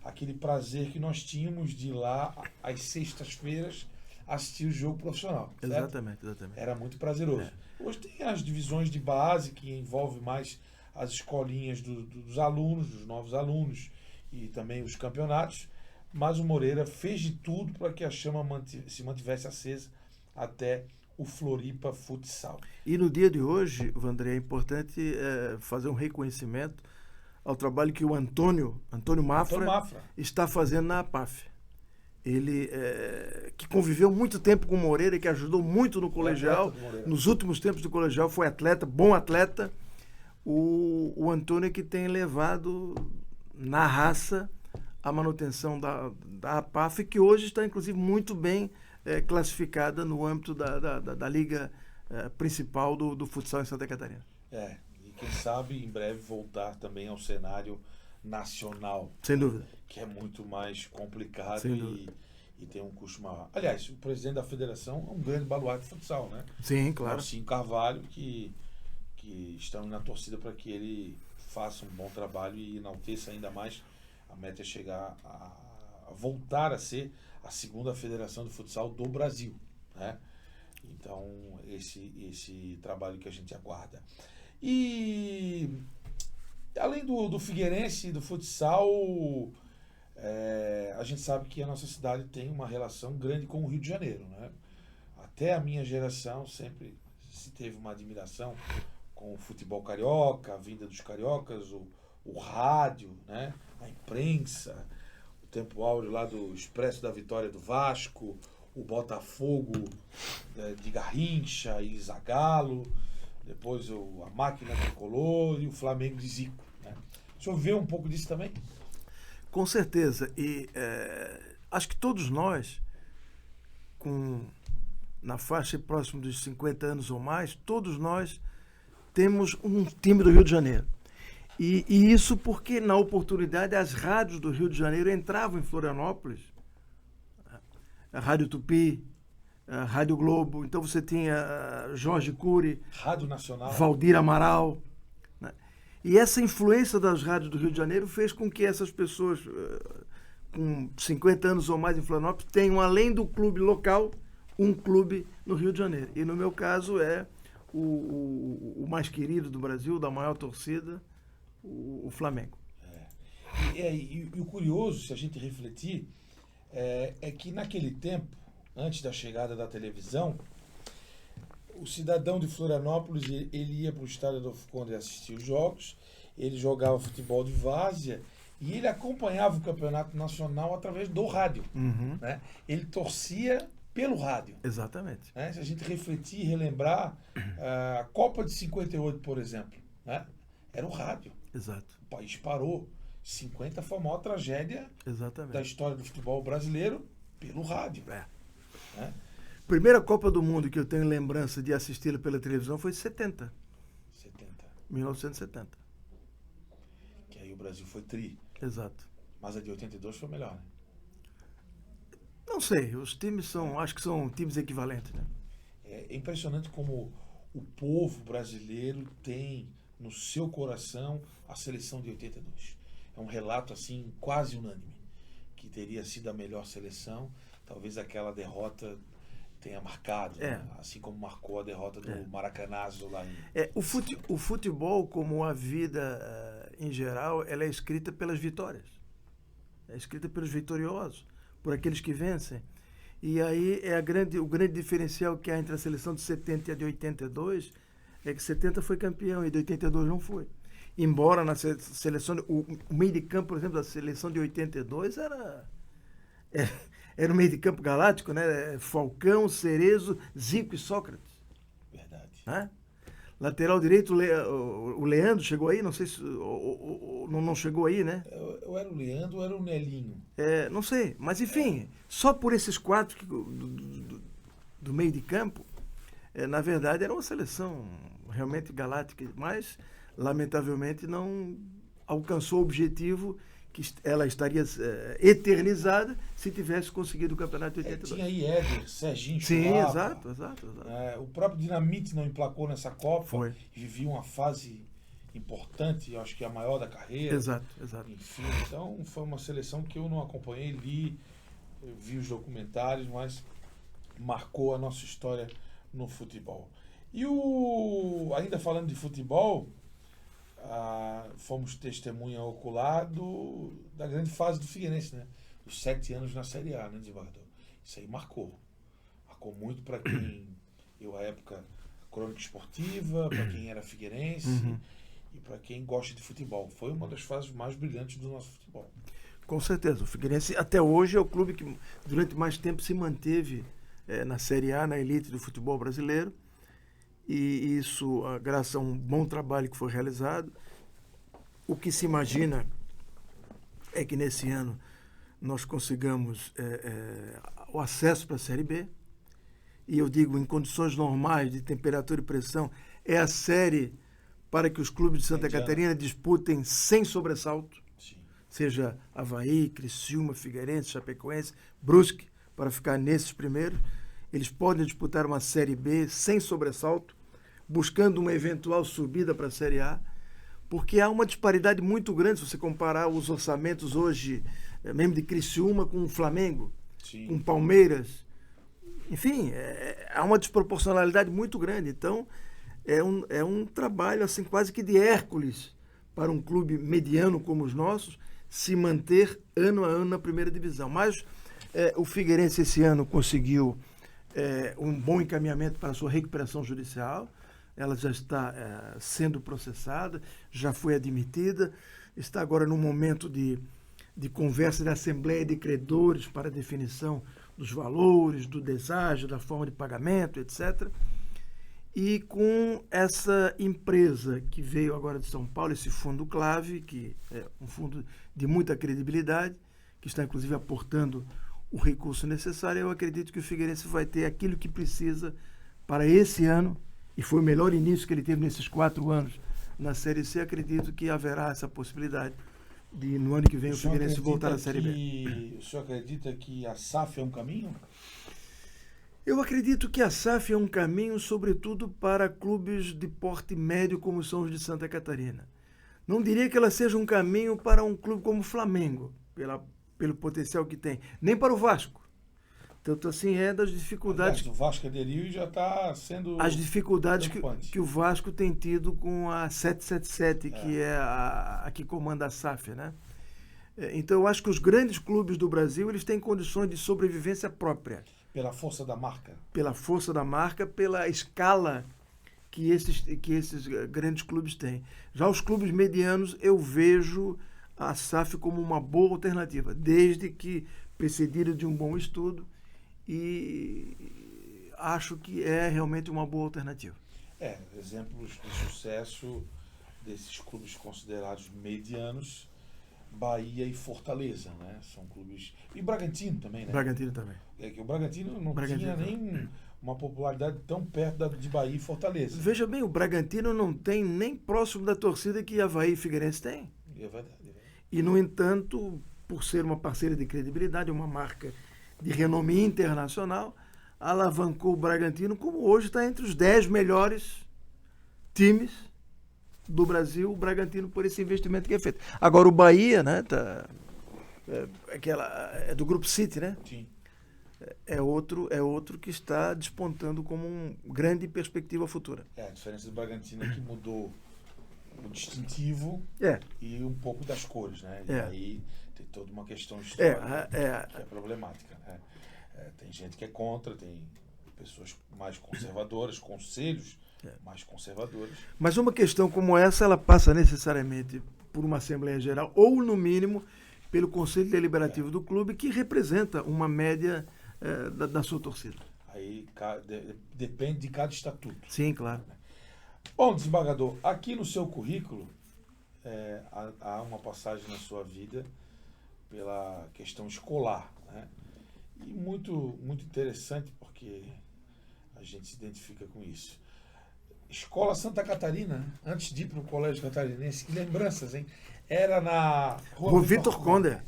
Aquele prazer que nós tínhamos de ir lá às sextas-feiras assistir o jogo profissional. Exatamente. Era muito prazeroso. Hoje tem as divisões de base, que envolve mais as escolinhas dos alunos, dos novos alunos, e também os campeonatos, mas o Moreira fez de tudo para que a chama se mantivesse acesa até o Floripa Futsal. E no dia de hoje, Vandré, é importante fazer um reconhecimento ao trabalho que o Antônio Mafra está fazendo na APAF. Ele, que conviveu muito tempo com o Moreira, que ajudou muito no colegial, nos últimos tempos do colegial, foi atleta, bom atleta. O Antônio é que tem levado na raça a manutenção da APAF, que hoje está, inclusive, muito bem classificada no âmbito da liga principal do futsal em Santa Catarina. E quem sabe em breve voltar também ao cenário nacional. Sem dúvida. Que é muito mais complicado e tem um custo maior. Aliás, o presidente da federação é um grande baluarte de futsal, né? Sim, claro. Marcinho Carvalho, que estamos na torcida para que ele faça um bom trabalho e enalteça ainda mais. A meta é chegar a voltar a ser a segunda federação de futsal do Brasil, né? Então, esse trabalho que a gente aguarda. E além do Figueirense e do futsal, a gente sabe que a nossa cidade tem uma relação grande com o Rio de Janeiro, né? Até a minha geração sempre se teve uma admiração com o futebol carioca, a vinda dos cariocas, o rádio, né? A imprensa, o tempo áureo lá do Expresso da Vitória do Vasco, o Botafogo de Garrincha e Zagallo, depois a Máquina Tricolor e o Flamengo de Zico, né? O senhor vê um pouco disso também? Com certeza. E acho que todos nós, na faixa próximo dos 50 anos ou mais, todos nós temos um time do Rio de Janeiro. E isso porque, na oportunidade, as rádios do Rio de Janeiro entravam em Florianópolis. A Rádio Tupi, a Rádio Globo. Então você tinha Jorge Cury, Rádio Nacional, Valdir Amaral. Né? E essa influência das rádios do Rio de Janeiro fez com que essas pessoas com 50 anos ou mais em Florianópolis tenham, além do clube local, um clube no Rio de Janeiro. E no meu caso é o mais querido do Brasil, da maior torcida, o Flamengo. E o curioso, se a gente refletir, é que naquele tempo, antes da chegada da televisão, o cidadão de Florianópolis ele ia para o estádio Adolfo Conde assistir os jogos, ele jogava futebol de várzea e ele acompanhava o campeonato nacional através do rádio. Uhum. Né? Ele torcia pelo rádio. Exatamente. Né? Se a gente refletir e relembrar, a Copa de 58, por exemplo, né? Era o rádio. Exato. O país parou. 50 foi a maior tragédia Exatamente. da história do futebol brasileiro pelo rádio. É. Né? Primeira Copa do Mundo que eu tenho lembrança de assisti-la pela televisão foi 70. 1970. Que aí o Brasil foi tri. Exato. Mas a de 82 foi melhor, né? Não sei, os times são, acho que são times equivalentes, né? É impressionante como o povo brasileiro tem no seu coração a seleção de 82. É um relato assim quase unânime, que teria sido a melhor seleção, talvez aquela derrota tenha marcado, né? Assim como marcou a derrota do Maracanazo lá em... O futebol, como a vida em geral, ela é escrita pelas vitórias. É escrita pelos vitoriosos, por aqueles que vencem. E aí o grande diferencial que há entre a seleção de 70 e a de 82 é que 70 foi campeão e de 82 não foi. Embora na seleção, o meio de campo, por exemplo, da seleção de 82 era um meio de campo galáctico, né? Falcão, Cerezo, Zico e Sócrates. Verdade. Né? Lateral direito, o Leandro chegou aí, não sei se não chegou aí, né? Eu era o Leandro ou era o Nelinho? Não sei, mas enfim, só por esses quatro do meio de campo, na verdade era uma seleção realmente galáctica, mas lamentavelmente não alcançou o objetivo que ela estaria eternizada se tivesse conseguido o campeonato de 82. Tinha aí Éder, Serginho Sim, Chulapa. exato. O próprio Dinamite não emplacou nessa Copa. Foi. Vivia uma fase importante, acho que a maior da carreira. Exato. Enfim, então foi uma seleção que eu não acompanhei, vi os documentários, mas marcou a nossa história no futebol. E ainda falando de futebol, fomos testemunha ocular da grande fase do Figueirense, né? Os 7 anos na Série A, né, desembargador? Isso aí marcou. Marcou muito para quem, à época, crônica esportiva, para quem era figueirense e para quem gosta de futebol. Foi uma das fases mais brilhantes do nosso futebol. Com certeza. O Figueirense, até hoje, é o clube que durante mais tempo se manteve na Série A, na elite do futebol brasileiro. E isso, graças a um bom trabalho que foi realizado. O que se imagina é que nesse ano nós consigamos o acesso para a Série B. E eu digo, em condições normais de temperatura e pressão, é a série para que os clubes de Santa Catarina disputem sem sobressalto. Sim. Seja Avaí, Criciúma, Figueirense, Chapecoense, Brusque, para ficar nesses primeiros. Eles podem disputar uma Série B sem sobressalto, buscando uma eventual subida para a Série A, porque há uma disparidade muito grande se você comparar os orçamentos hoje, mesmo de Criciúma com o Flamengo, Sim. com Palmeiras. Enfim, há uma desproporcionalidade muito grande. Então, é um trabalho assim quase que de Hércules para um clube mediano como os nossos se manter ano a ano na primeira divisão. Mas o Figueirense esse ano conseguiu um bom encaminhamento para a sua recuperação judicial. Ela já está sendo processada, já foi admitida, está agora no momento de conversa da Assembleia de Credores para definição dos valores, do deságio, da forma de pagamento, etc. E com essa empresa que veio agora de São Paulo, esse fundo Clave, que é um fundo de muita credibilidade, que está inclusive aportando o recurso necessário, eu acredito que o Figueirense vai ter aquilo que precisa para esse ano, e foi o melhor início que ele teve nesses 4 anos na Série C. Acredito que haverá essa possibilidade de, no ano que vem, o Figueirense voltar à Série B. O senhor acredita que a SAF é um caminho? Eu acredito que a SAF é um caminho, sobretudo, para clubes de porte médio, como são os de Santa Catarina. Não diria que ela seja um caminho para um clube como o Flamengo, pelo potencial que tem, nem para o Vasco. Tanto assim das dificuldades... O Vasco aderiu e já está sendo... As dificuldades que o Vasco tem tido com a 777, que é a que comanda a SAF, né? Então, eu acho que os grandes clubes do Brasil eles têm condições de sobrevivência própria. Pela força da marca? Pela força da marca, pela escala que esses grandes clubes têm. Já os clubes medianos, eu vejo a SAF como uma boa alternativa, desde que precedida de um bom estudo e acho que é realmente uma boa alternativa. Exemplos de sucesso desses clubes considerados medianos, Bahia e Fortaleza, né? São clubes... E Bragantino também, né? Bragantino também. É que o Bragantino não tinha também. nem uma popularidade tão perto de Bahia e Fortaleza. Veja bem, o Bragantino não tem nem próximo da torcida que Avaí e Figueirense tem. É verdade. E, no entanto, por ser uma parceira de credibilidade, uma marca de renome internacional, alavancou o Bragantino, como hoje está entre os 10 melhores times do Brasil, o Bragantino, por esse investimento que é feito. Agora, o Bahia, né, é do Grupo City, né? Sim. É outro que está despontando como uma grande perspectiva futura. A diferença do Bragantino é que mudou o distintivo e um pouco das cores, né? E aí tem toda uma questão histórica que é problemática. Né? Tem gente que é contra, tem pessoas mais conservadoras, conselhos mais conservadores. Mas uma questão como essa, ela passa necessariamente por uma Assembleia Geral ou, no mínimo, pelo Conselho Deliberativo do clube, que representa uma média da sua torcida. Aí depende de cada estatuto. Sim, claro. Bom, desembargador, aqui no seu currículo há uma passagem na sua vida pela questão escolar, né? E muito, muito interessante, porque a gente se identifica com isso. Escola Santa Catarina, antes de ir para o Colégio Catarinense, que lembranças, hein? Era na Rua Vitor Conder.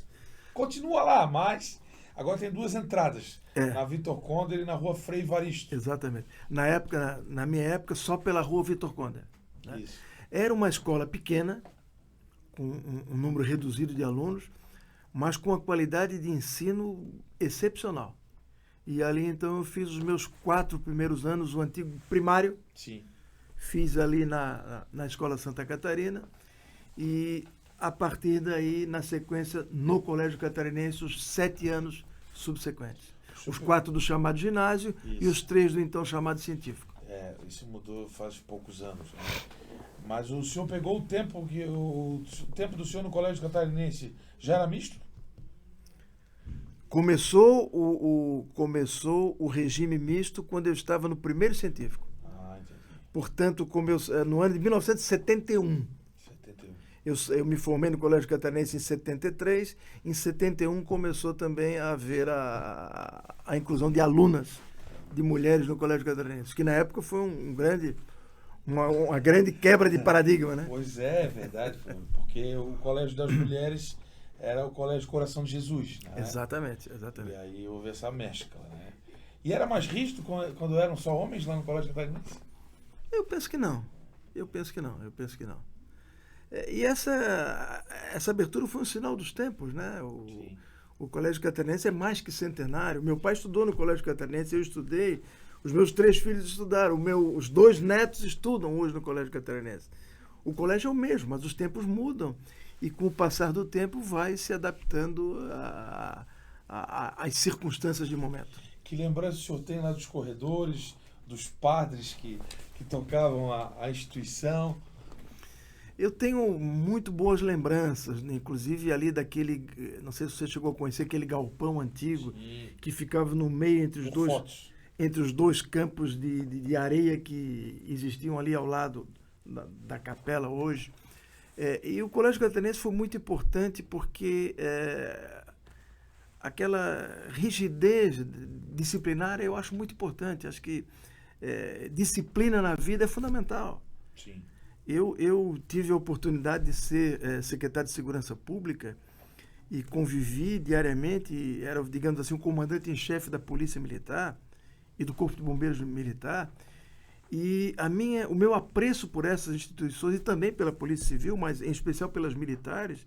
Continua lá, mas agora tem duas entradas, na Vitor Conder e na Rua Frei Varisto. Exatamente. Na minha época, só pela Rua Vitor Conder. Né? Isso. Era uma escola pequena, com um número reduzido de alunos, mas com uma qualidade de ensino excepcional. E ali, então, eu fiz os meus 4 primeiros anos, o antigo primário. Sim. Fiz ali na Escola Santa Catarina e, a partir daí, na sequência, no Colégio Catarinense, os 7 anos subsequentes. Os 4 do chamado ginásio e os 3 do então chamado científico. Isso mudou faz poucos anos. Né? Mas o senhor pegou o tempo do senhor no Colégio Catarinense, já era misto? Começou o regime misto quando eu estava no primeiro científico. Entendi. Portanto, no ano de 1971. Eu me formei no Colégio Catarinense em 73. Em 71 começou também a haver a inclusão de alunas, de mulheres no Colégio Catarinense, que na época foi uma grande quebra de paradigma, né? Pois é verdade, porque o Colégio das Mulheres era o Colégio Coração de Jesus. Né? Exatamente. E aí houve essa mescla. Né? E era mais rígido quando eram só homens lá no Colégio Catarinense? Eu penso que não. E essa abertura foi um sinal dos tempos, né? O Colégio Catarinense é mais que centenário. Meu pai estudou no Colégio Catarinense, eu estudei. Os meus 3 filhos estudaram. Os 2 netos estudam hoje no Colégio Catarinense. O colégio é o mesmo, mas os tempos mudam. E com o passar do tempo vai se adaptando às circunstâncias de momento. Que lembrança o senhor tem lá dos corredores, dos padres que tocavam a instituição? Eu tenho muito boas lembranças, né? Inclusive ali daquele, não sei se você chegou a conhecer, aquele galpão antigo. Sim. Que ficava no meio entre os dois campos de areia que existiam ali ao lado da capela hoje. E o Colégio Catarinense foi muito importante porque aquela rigidez disciplinar eu acho muito importante. Acho que disciplina na vida é fundamental. Sim. Eu tive a oportunidade de ser secretário de Segurança Pública e convivi diariamente, era, digamos assim, o comandante em chefe da Polícia Militar e do Corpo de Bombeiros Militar. E o meu apreço por essas instituições e também pela Polícia Civil, mas em especial pelas militares,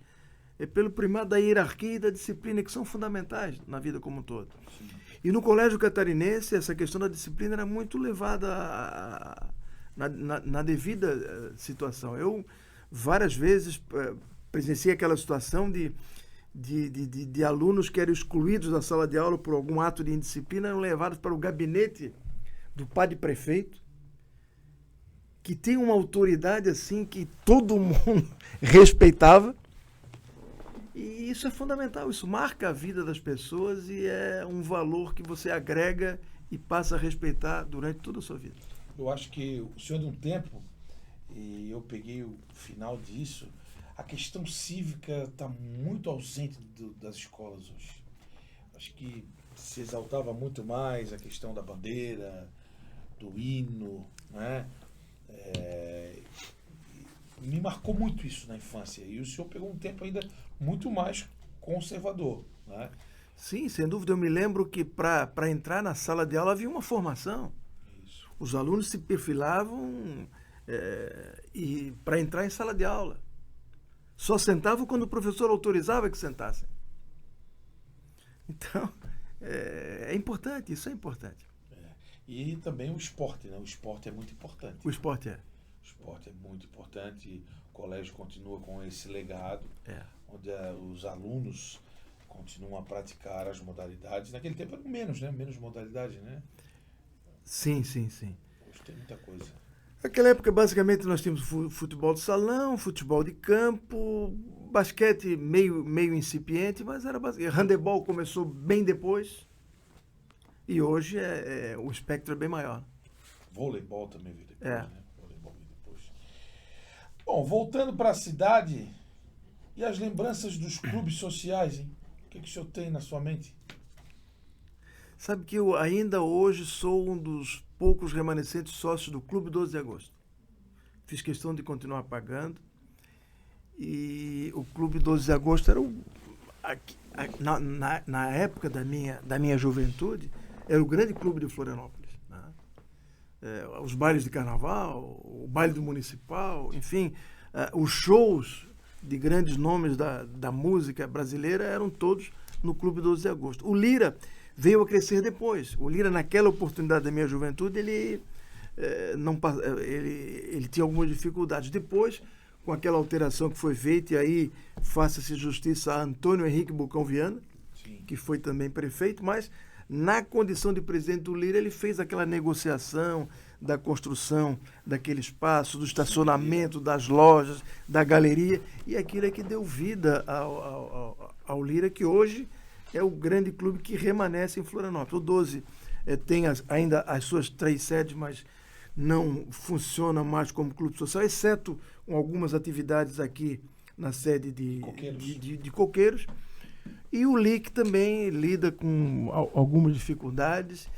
é pelo primado da hierarquia e da disciplina, que são fundamentais na vida como um todo. Sim. E no Colégio Catarinense, essa questão da disciplina era muito levada na devida situação. Eu, várias vezes, presenciei aquela situação de alunos que eram excluídos da sala de aula por algum ato de indisciplina, eram levados para o gabinete do padre prefeito, que tem uma autoridade assim que todo mundo respeitava, E isso é fundamental, isso marca a vida das pessoas e é um valor que você agrega e passa a respeitar durante toda a sua vida. Eu acho que o senhor de um tempo, e eu peguei o final disso, a questão cívica está muito ausente das escolas hoje. Acho que se exaltava muito mais a questão da bandeira, do hino, né? Me marcou muito isso na infância. E o senhor pegou um tempo ainda muito mais conservador, né? Sim, sem dúvida. Eu me lembro que para entrar na sala de aula havia uma formação. Isso. Os alunos se perfilavam e para entrar em sala de aula. Só sentavam quando o professor autorizava que sentassem. Então, é importante, isso é importante. E também o esporte, né? O esporte é muito importante. O esporte é. O esporte é muito importante. O colégio continua com esse legado, onde os alunos continuam a praticar as modalidades. Naquele tempo eram menos, né? Menos modalidade, né? Sim, sim, sim. Hoje tem muita coisa. Naquela época, basicamente, nós tínhamos futebol de salão, futebol de campo, basquete meio incipiente, mas era basicamente. Handebol começou bem depois e hoje o espectro é bem maior. Voleibol também veio depois, É. né? Voleibol veio depois. Bom, voltando para a cidade e as lembranças dos clubes sociais, hein? O que o senhor tem na sua mente? Sabe que eu ainda hoje sou um dos poucos remanescentes sócios do Clube 12 de Agosto. Fiz questão de continuar pagando. E o Clube 12 de Agosto era na época da minha juventude, era o grande clube de Florianópolis. Né? Os bailes de carnaval, o baile do municipal, enfim, os shows de grandes nomes da música brasileira eram todos no Clube 12 de Agosto. O Lira veio a crescer depois. O Lira, naquela oportunidade da minha juventude, ele tinha algumas dificuldades. Depois, com aquela alteração que foi feita, e aí faça-se justiça a Antônio Henrique Bucão Viana, Sim. que foi também prefeito, mas na condição de presidente do Lira, ele fez aquela negociação da construção daquele espaço, do estacionamento, das lojas, da galeria, e aquilo é que deu vida ao Lira, que hoje é o grande clube que remanesce em Florianópolis. O 12 tem ainda as suas 3 sedes, mas não funciona mais como clube social, exceto com algumas atividades aqui na sede de Coqueiros. E o LIC também lida com algumas dificuldades.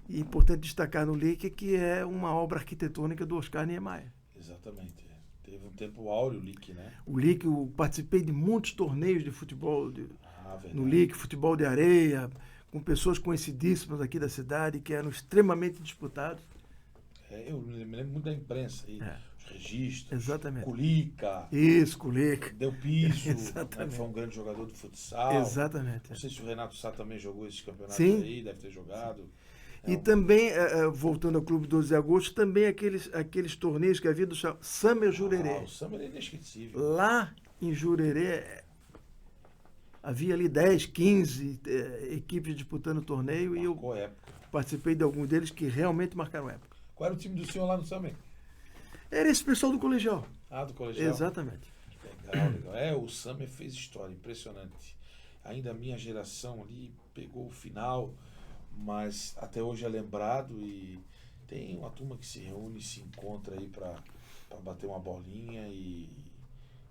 E é importante destacar no LIC que é uma obra arquitetônica do Oscar Niemeyer. Exatamente. Teve um tempo áureo o LIC, né? O LIC, eu participei de muitos torneios de futebol no verdade. LIC, futebol de areia, com pessoas conhecidíssimas aqui da cidade, que eram extremamente disputados. Eu me lembro muito da imprensa aí, os registros, Exatamente. Culica. Isso, Culica. Deu piso, Exatamente. Né, foi um grande jogador de futsal. Exatamente. Não sei se o Renato Sá também jogou esses campeonatos Sim. aí, deve ter jogado. E também, voltando ao Clube 12 de Agosto, também aqueles torneios que havia do Summer Jurerê. O Summer é inesquecível. Lá em Jurerê, havia ali 10, 15 equipes disputando o torneio. Marcou e eu época. participei de alguns deles que realmente marcaram época. Qual era o time do senhor lá no Summer? Era esse pessoal do colegial. Do colegial? Exatamente. Legal. O Summer fez história, impressionante. Ainda a minha geração ali pegou o final, mas até hoje é lembrado e tem uma turma que se reúne, se encontra aí para bater uma bolinha e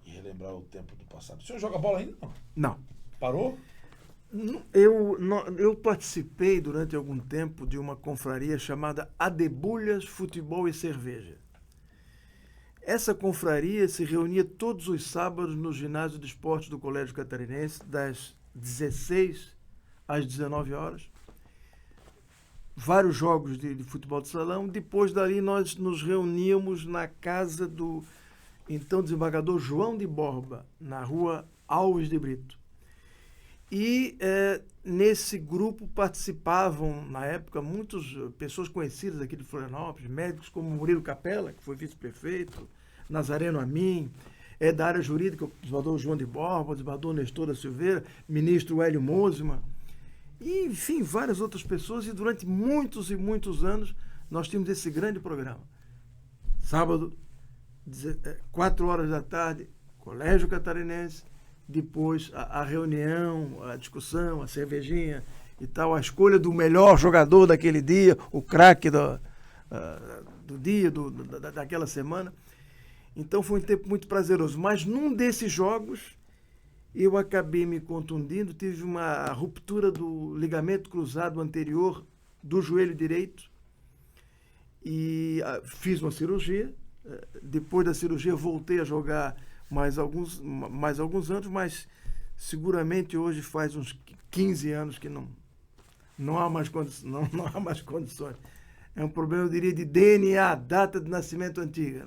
relembrar o tempo do passado. O senhor joga bola ainda? Não. Parou? Eu participei durante algum tempo de uma confraria chamada Adebulhas Futebol e Cerveja. Essa confraria se reunia todos os sábados no ginásio de esportes do Colégio Catarinense, das 16 às 19 horas. Vários jogos de futebol de salão. Depois dali nós nos reuníamos na casa do então desembargador João de Borba, na rua Alves de Brito. E nesse grupo participavam, na época, muitas pessoas conhecidas aqui de Florianópolis, médicos como Murilo Capella, que foi vice-prefeito, Nazareno Amin, da área jurídica, o desembargador João de Borba, o desembargador Nestor da Silveira, ministro Hélio Mosman, e, enfim, várias outras pessoas. E durante muitos e muitos anos nós tínhamos esse grande programa. Sábado, 4 horas da tarde, Colégio Catarinense, depois a reunião, a discussão, a cervejinha e tal, a escolha do melhor jogador daquele dia, o craque do dia, daquela semana. Então foi um tempo muito prazeroso. Mas num desses jogos, eu acabei me contundindo, tive uma ruptura do ligamento cruzado anterior do joelho direito e fiz uma cirurgia. Depois da cirurgia voltei a jogar mais alguns anos, mas seguramente hoje faz uns 15 anos que não há mais condições. É um problema, eu diria, de DNA, data de nascimento antiga.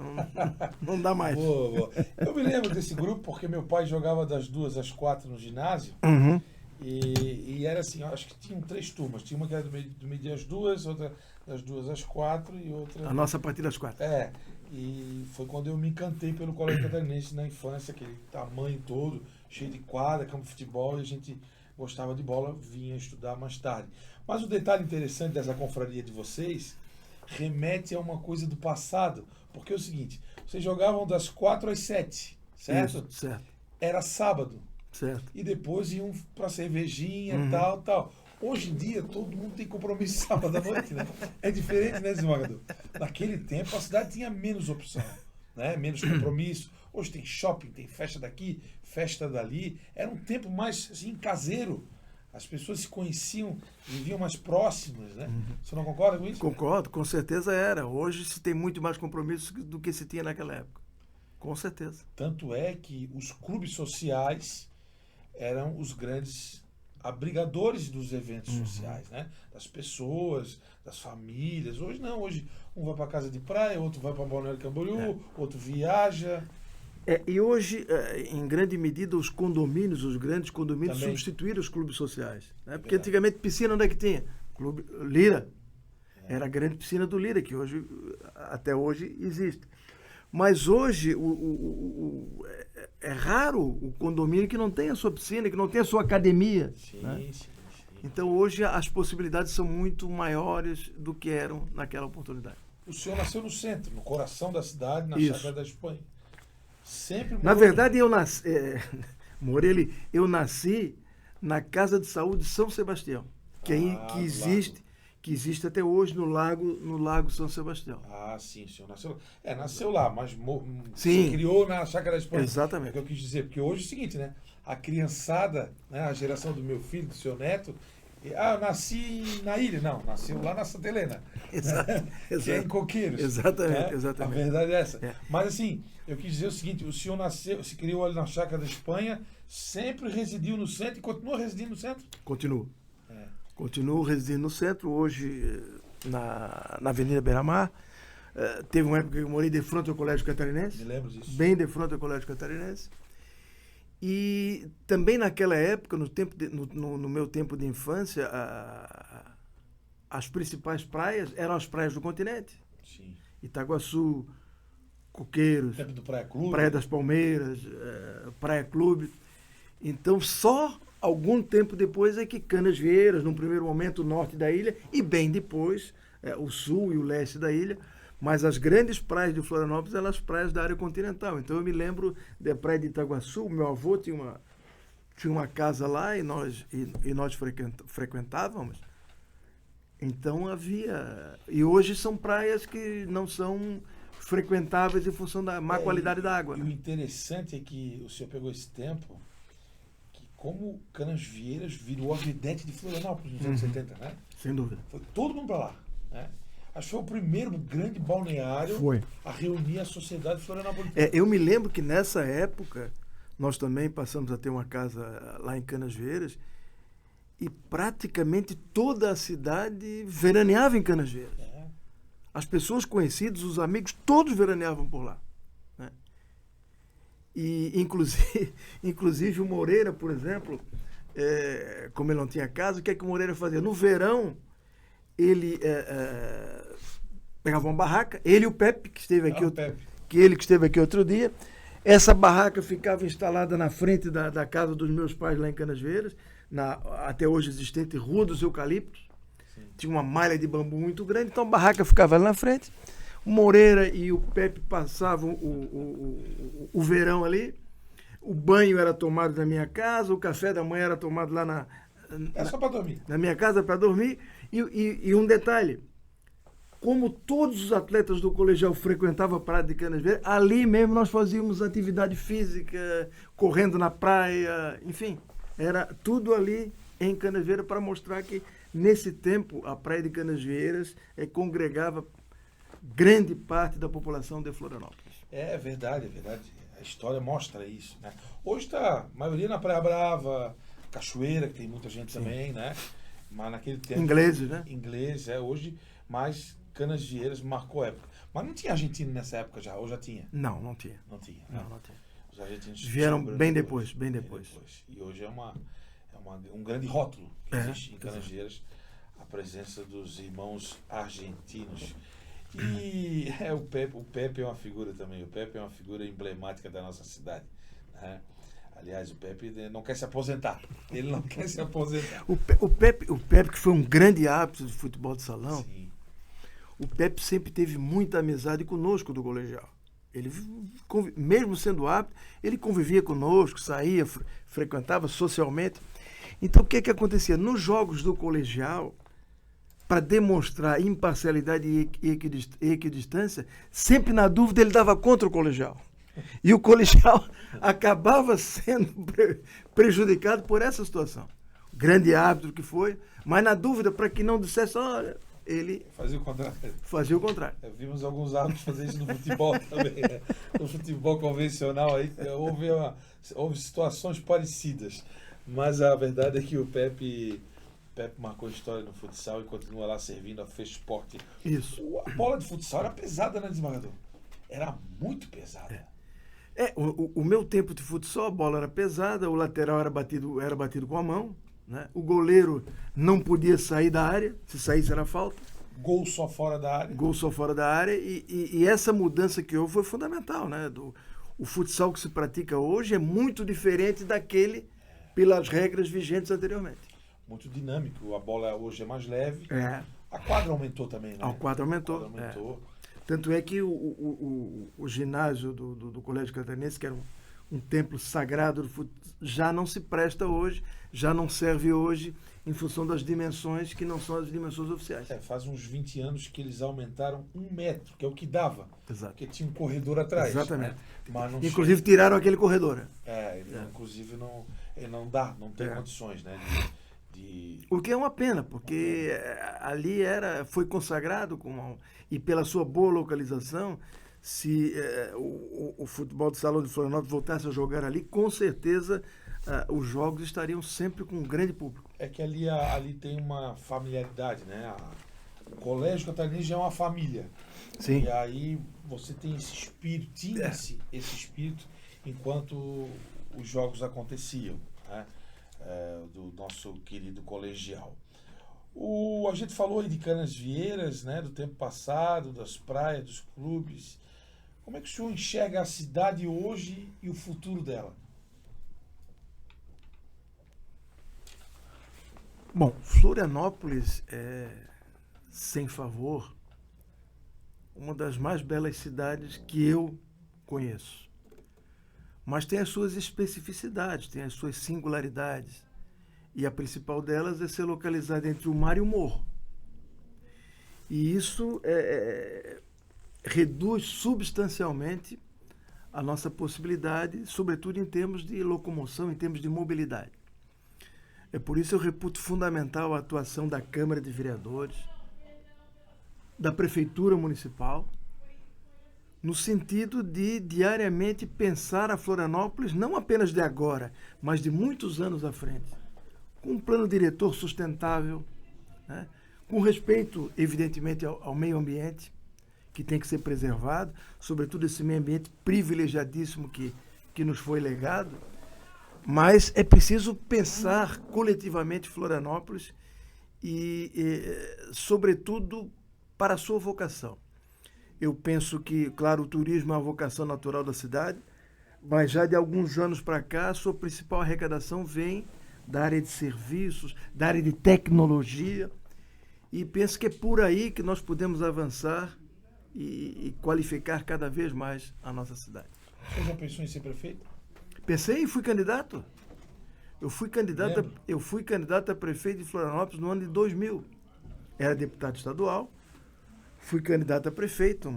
Não dá mais. Boa. Eu me lembro desse grupo porque meu pai jogava das 2 às 4 no ginásio. Uhum. E era assim, eu acho que tinham 3 turmas. Tinha uma que era do meio-dia às 2, outra das 2 às 4 e outra... A nossa partida às 4. E foi quando eu me encantei pelo Colégio Catarinense na infância, aquele tamanho todo, cheio de quadra, campo de futebol, e a gente gostava de bola, vinha estudar mais tarde. Mas o detalhe interessante dessa confraria de vocês remete a uma coisa do passado, porque é o seguinte, vocês jogavam das 4 às 7, certo? Isso, certo. Era sábado. Certo. E depois iam para cervejinha, tal. Hoje em dia, todo mundo tem compromisso sábado à noite, né? É diferente, né, desembargador? Naquele tempo, a cidade tinha menos opção, né? Menos compromisso. Hoje tem shopping, tem festa daqui, festa dali. Era um tempo mais, assim, caseiro. As pessoas se conheciam, viviam mais próximas, né? Você não concorda com isso? Concordo, com certeza era. Hoje se tem muito mais compromisso do que se tinha naquela época. Com certeza. Tanto é que os clubes sociais eram os grandes abrigadores dos eventos sociais, né? Das pessoas, das famílias. Hoje não, hoje um vai para casa de praia, outro vai para Balneário Camboriú, outro viaja. E hoje, em grande medida, os grandes condomínios Também. Substituíram os clubes sociais. Né? Porque antigamente piscina onde é que tinha? Clube Lira. Era a grande piscina do Lira, que hoje, até hoje existe. Mas hoje é raro o condomínio que não tenha a sua piscina, que não tenha a sua academia. Sim, né? sim. Então hoje as possibilidades são muito maiores do que eram naquela oportunidade. O senhor nasceu no centro, no coração da cidade, na Isso. Chácara da Espanha. Sempre Na verdade, Morelli, eu nasci na Casa de Saúde de São Sebastião, que existe até hoje no Lago São Sebastião. Ah, sim, o senhor nasceu. Nasceu lá, mas Sim. se criou na Chácara da Espanha. Exatamente. É o que eu quis dizer, porque hoje é o seguinte, né? A criançada, né, a geração do meu filho, do seu neto, eu nasci na ilha. Não, nasceu lá na Santa Helena. Que é em Coqueiros. Exatamente, né? exatamente. A verdade é essa. É. Mas assim, eu quis dizer o seguinte, o senhor nasceu, se criou ali na Chácara da Espanha, sempre residiu no centro e continua residindo no centro? Continuo. Continuo residindo no centro, hoje na Avenida Beira-Mar. Teve uma época que eu morei de frente ao Colégio Catarinense. Me lembro disso. Bem de frente ao Colégio Catarinense. E também naquela época, no meu tempo de infância, as principais praias eram as praias do continente. Sim. Itaguaçu, Coqueiros, Tempo do Praia Clube. Praia das Palmeiras, Praia Clube. Então, só algum tempo depois é que Canasvieiras, num primeiro momento, o norte da ilha, e bem depois, o sul e o leste da ilha. Mas as grandes praias de Florianópolis eram as praias da área continental. Então eu me lembro da praia de Itaguaçu. Meu avô tinha uma casa lá e nós frequentávamos. Então havia... E hoje são praias que não são frequentáveis em função da má qualidade da água. E o interessante é que o senhor pegou esse tempo que como Canasvieiras virou a vedete de Florianópolis nos anos 70, né? Sem dúvida. Foi todo mundo para lá, né? Acho que foi o primeiro grande balneário a reunir a sociedade florianopolitana. Eu me lembro que nessa época nós também passamos a ter uma casa lá em Canasvieiras e praticamente toda a cidade veraneava em Canasvieiras. As pessoas conhecidas, os amigos, todos veraneavam por lá. Né? E inclusive o Moreira, por exemplo, como ele não tinha casa, o que é que o Moreira fazia? No verão, ele pegava uma barraca, ele e o Pepe, que esteve aqui outro dia. Essa barraca ficava instalada na frente da casa dos meus pais lá em Canasvieiras, na até hoje existente Rua dos Eucaliptos. Sim. Tinha uma malha de bambu muito grande, então a barraca ficava ali na frente. O Moreira e o Pepe passavam o verão ali. o banho era tomado na minha casa, o café da manhã era tomado lá Só para dormir. na minha casa para dormir. E um detalhe, como todos os atletas do colegial frequentavam a praia de Canasvieiras, ali mesmo nós fazíamos atividade física, correndo na praia, enfim, era tudo ali em Canasvieiras para mostrar que, nesse tempo, a praia de Canasvieiras congregava grande parte da população de Florianópolis. É verdade, é verdade. A história mostra isso, né? Hoje está a maioria na Praia Brava, Cachoeira, que tem muita gente também, né? Mas naquele tempo... Ingleses, né? Inglês, hoje, mas Canasvieiras marcou época. Mas não tinha argentino nessa época já, ou já tinha? Não, não tinha. Não tinha, né? Não tinha. Os argentinos Vieram sobraram bem depois. E hoje é um grande rótulo que existe em exato. Canasvieiras, a presença dos irmãos argentinos. E o Pepe é uma figura também. O Pepe é uma figura emblemática da nossa cidade, né? Aliás, o Pepe não quer se aposentar. Ele não quer se aposentar. O Pepe, que foi um grande árbitro de futebol de salão, Sim. o Pepe sempre teve muita amizade conosco do colegial. Ele, mesmo sendo árbitro, ele convivia conosco, saía, frequentava socialmente. Então, o que acontecia? Nos jogos do colegial, para demonstrar imparcialidade e equidistância, sempre na dúvida ele dava contra o colegial. E o colegial acabava sendo prejudicado por essa situação. Grande árbitro que foi, mas na dúvida, para que não dissesse, olha, ele Fazia o contrário. fazia o contrário. Vimos alguns árbitros fazer isso no futebol também, né? No futebol convencional aí houve situações parecidas. Mas a verdade é que o Pepe marcou história no futsal e continua lá servindo a Fesport. Isso. A bola de futsal era pesada, né, desembargador? Era muito pesada. O meu tempo de futsal, a bola era pesada, o lateral era batido com a mão, né? O goleiro não podia sair da área, se saísse era falta. Gol só fora da área. Gol só fora da área. E essa mudança que houve foi fundamental, né? O futsal que se pratica hoje é muito diferente daquele pelas regras vigentes anteriormente. Muito dinâmico. A bola hoje é mais leve. É. A quadra aumentou também, né? A quadra aumentou. A quadra aumentou. Tanto é que o ginásio do Colégio Catarinense, que era um templo sagrado do futsal, já não se presta hoje, já não serve hoje, em função das dimensões que não são as dimensões oficiais. Faz uns 20 anos que eles aumentaram 1 metro, que é o que dava. Exato. Porque tinha um corredor atrás. Exatamente. Né? Mas não Inclusive tiraram aquele corredor. Inclusive não dá, não tem condições, né? O que é uma pena, porque ali foi consagrado e pela sua boa localização, se o futebol de salão de Florianópolis voltasse a jogar ali, com certeza os jogos estariam sempre com um grande público. É que ali tem uma familiaridade, né? O Colégio Catarinense já é uma família. Sim. E aí você tem esse espírito, tinha-se esse espírito enquanto os jogos aconteciam, né? Do nosso querido colegial. A gente falou aí de Canasvieiras, né? Do tempo passado, das praias, dos clubes. Como é que o senhor enxerga a cidade hoje e o futuro dela? Bom, Florianópolis é, sem favor, uma das mais belas cidades que eu conheço. Mas tem as suas especificidades, tem as suas singularidades. E a principal delas é ser localizada entre o mar e o morro. E isso reduz substancialmente a nossa possibilidade, sobretudo em termos de locomoção, em termos de mobilidade. É por isso que eu reputo fundamental a atuação da Câmara de Vereadores, da Prefeitura Municipal, no sentido de diariamente pensar a Florianópolis, não apenas de agora, mas de muitos anos à frente, com um plano diretor sustentável, né? Com respeito, evidentemente, ao meio ambiente, que tem que ser preservado, sobretudo esse meio ambiente privilegiadíssimo que nos foi legado, mas é preciso pensar coletivamente Florianópolis sobretudo, para a sua vocação. Eu penso que, claro, o turismo é uma vocação natural da cidade, mas já de alguns anos para cá, a sua principal arrecadação vem da área de serviços, da área de tecnologia, e penso que é por aí que nós podemos avançar e qualificar cada vez mais a nossa cidade. Você já pensou em ser prefeito? Pensei e fui candidato. Eu fui Lembro. candidato a prefeito de Florianópolis no ano de 2000. Era deputado estadual, fui candidato a prefeito,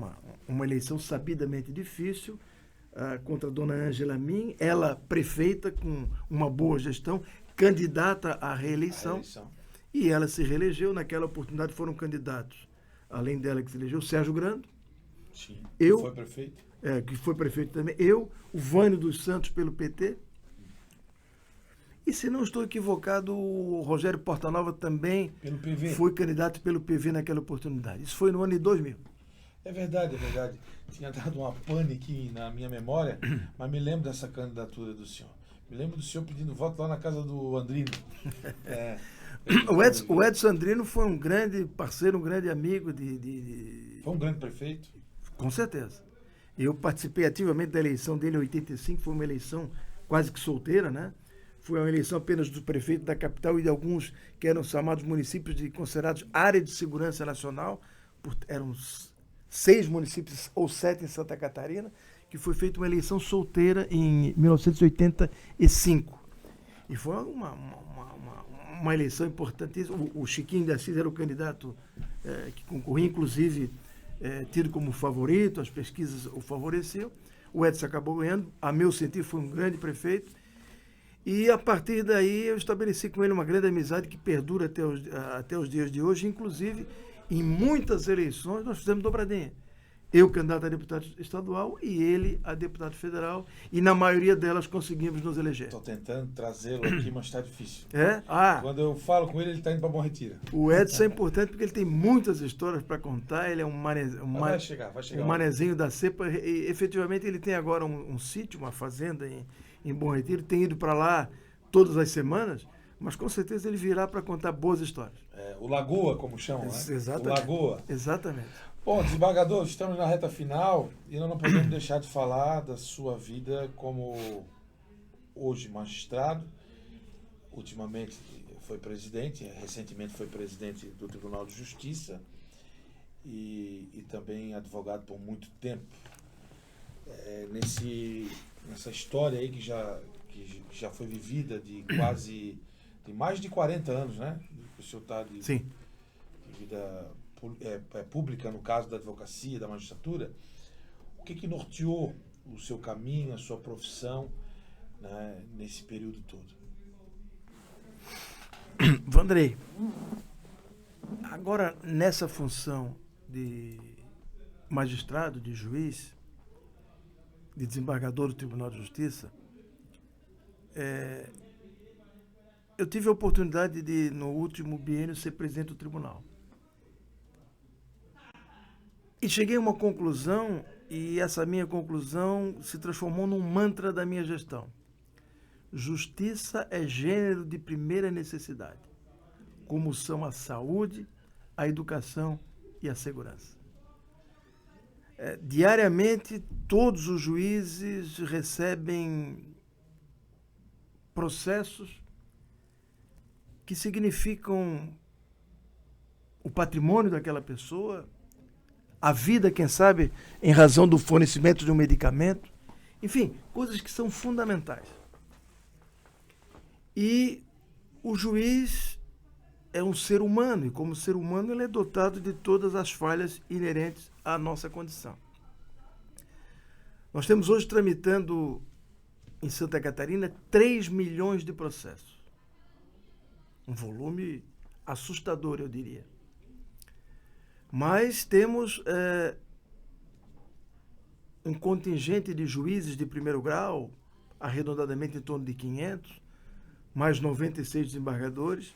uma eleição sabidamente difícil, contra a dona Ângela Min, ela prefeita com uma boa gestão, candidata à reeleição, e ela se reelegeu. Naquela oportunidade foram candidatos, além dela que se elegeu, Sérgio Grando, Sim. eu, Foi prefeito. que foi prefeito também, eu, o Vânio dos Santos pelo PT, e se não estou equivocado, o Rogério Portanova também Pelo PV. foi candidato pelo PV naquela oportunidade. Isso foi no ano de 2000. É verdade, é verdade. Tinha dado uma pane aqui na minha memória, mas me lembro dessa candidatura do senhor. Me lembro do senhor pedindo voto lá na casa do Andrino. O Edson Andrino foi um grande parceiro, um grande amigo Foi um grande prefeito. Com certeza. Eu participei ativamente da eleição dele em 85, foi uma eleição quase que solteira, né? Foi uma eleição apenas do prefeito da capital e de alguns que eram chamados municípios considerados área de segurança nacional. Eram 6 municípios ou 7 em Santa Catarina, que foi feita uma eleição solteira em 1985. E foi uma eleição importantíssima. O Chiquinho de Assis era o candidato que concorria, inclusive tido como favorito, as pesquisas o favoreciam. O Edson acabou ganhando, a meu sentir foi um grande prefeito. E a partir daí eu estabeleci com ele uma grande amizade que perdura até os dias de hoje. Inclusive, em muitas eleições nós fizemos dobradinha. Eu candidato a deputado estadual e ele a deputado federal. E na maioria delas conseguimos nos eleger. Estou tentando trazê-lo aqui, mas está difícil. Quando eu falo com ele está indo para Bom Retiro. O Edson é importante porque ele tem muitas histórias para contar. Ele é vai chegar um manezinho da cepa. E, efetivamente, ele tem agora um sítio, uma fazenda em Bom Retiro. Tem ido para lá todas as semanas, mas com certeza ele virá para contar boas histórias. O Lagoa, como chamam, né? Exatamente. O Lagoa. Exatamente. Bom, desembargador, estamos na reta final e nós não podemos deixar de falar da sua vida como hoje magistrado. Ultimamente foi presidente, recentemente foi presidente do Tribunal de Justiça e também advogado por muito tempo. Nessa história aí que já foi vivida de mais de 40 anos, né? O senhor está de vida pública, no caso da advocacia, da magistratura. O que norteou o seu caminho, a sua profissão, né, nesse período todo? Vandrei, agora nessa função de magistrado, de juiz, de desembargador do Tribunal de Justiça, eu tive a oportunidade de, no último biênio, ser presidente do tribunal. E cheguei a uma conclusão, e essa minha conclusão se transformou num mantra da minha gestão. Justiça é gênero de primeira necessidade, como são a saúde, a educação e a segurança. Diariamente, todos os juízes recebem processos que significam o patrimônio daquela pessoa, a vida, quem sabe, em razão do fornecimento de um medicamento. Enfim, coisas que são fundamentais. E o juiz é um ser humano, e como ser humano ele é dotado de todas as falhas inerentes à nossa condição. Nós temos hoje tramitando em Santa Catarina 3 milhões de processos. Um volume assustador, eu diria. Mas temos um contingente de juízes de primeiro grau, arredondadamente em torno de 500, mais 96 desembargadores,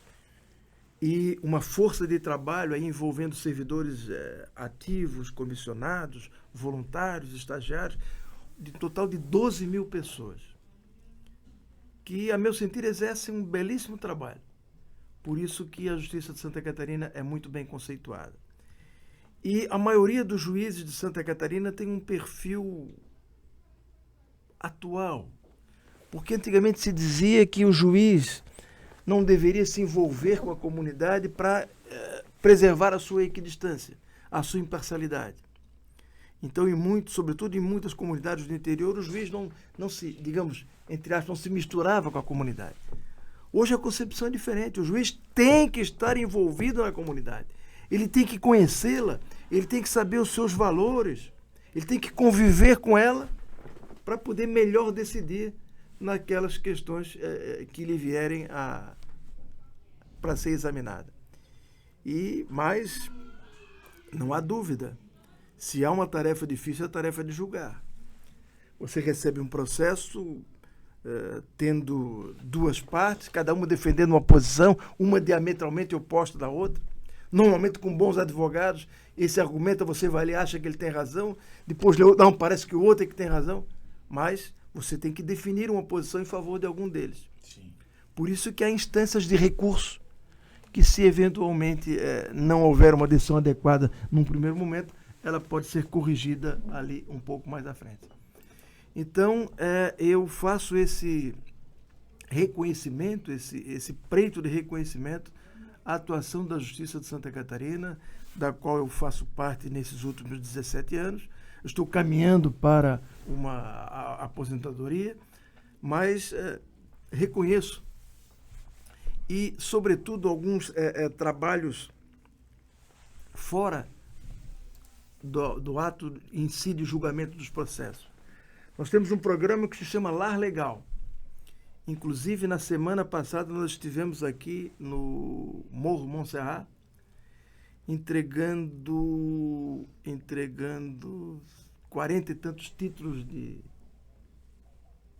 e uma força de trabalho aí envolvendo servidores ativos, comissionados, voluntários, estagiários, de total de 12 mil pessoas, que, a meu sentir, exercem um belíssimo trabalho. Por isso que a Justiça de Santa Catarina é muito bem conceituada. E a maioria dos juízes de Santa Catarina tem um perfil atual, porque antigamente se dizia que o juiz não deveria se envolver com a comunidade para preservar a sua equidistância, a sua imparcialidade. Então, sobretudo em muitas comunidades do interior, o juiz não se, digamos, entre aspas, não se misturava com a comunidade. Hoje a concepção é diferente. O juiz tem que estar envolvido na comunidade. Ele tem que conhecê-la, ele tem que saber os seus valores, ele tem que conviver com ela para poder melhor decidir naquelas questões que lhe vierem para ser examinada. Mas não há dúvida, se há uma tarefa difícil, é a tarefa de julgar. Você recebe um processo tendo duas partes, cada uma defendendo uma posição, uma diametralmente oposta da outra. Normalmente com bons advogados, esse argumenta, você vai ali e acha que ele tem razão, depois não, parece que o outro é que tem razão, mas você tem que definir uma posição em favor de algum deles. Sim. Por isso que há instâncias de recurso, que se eventualmente não houver uma decisão adequada num primeiro momento, ela pode ser corrigida ali um pouco mais à frente. Então, eu faço esse reconhecimento, esse preito de reconhecimento à atuação da Justiça de Santa Catarina, da qual eu faço parte nesses últimos 17 anos. Estou caminhando para uma aposentadoria, mas reconheço e, sobretudo, alguns trabalhos fora do ato em si de julgamento dos processos. Nós temos um programa que se chama Lar Legal. Inclusive, na semana passada, nós estivemos aqui no Morro Montserrat, entregando 40 e tantos títulos de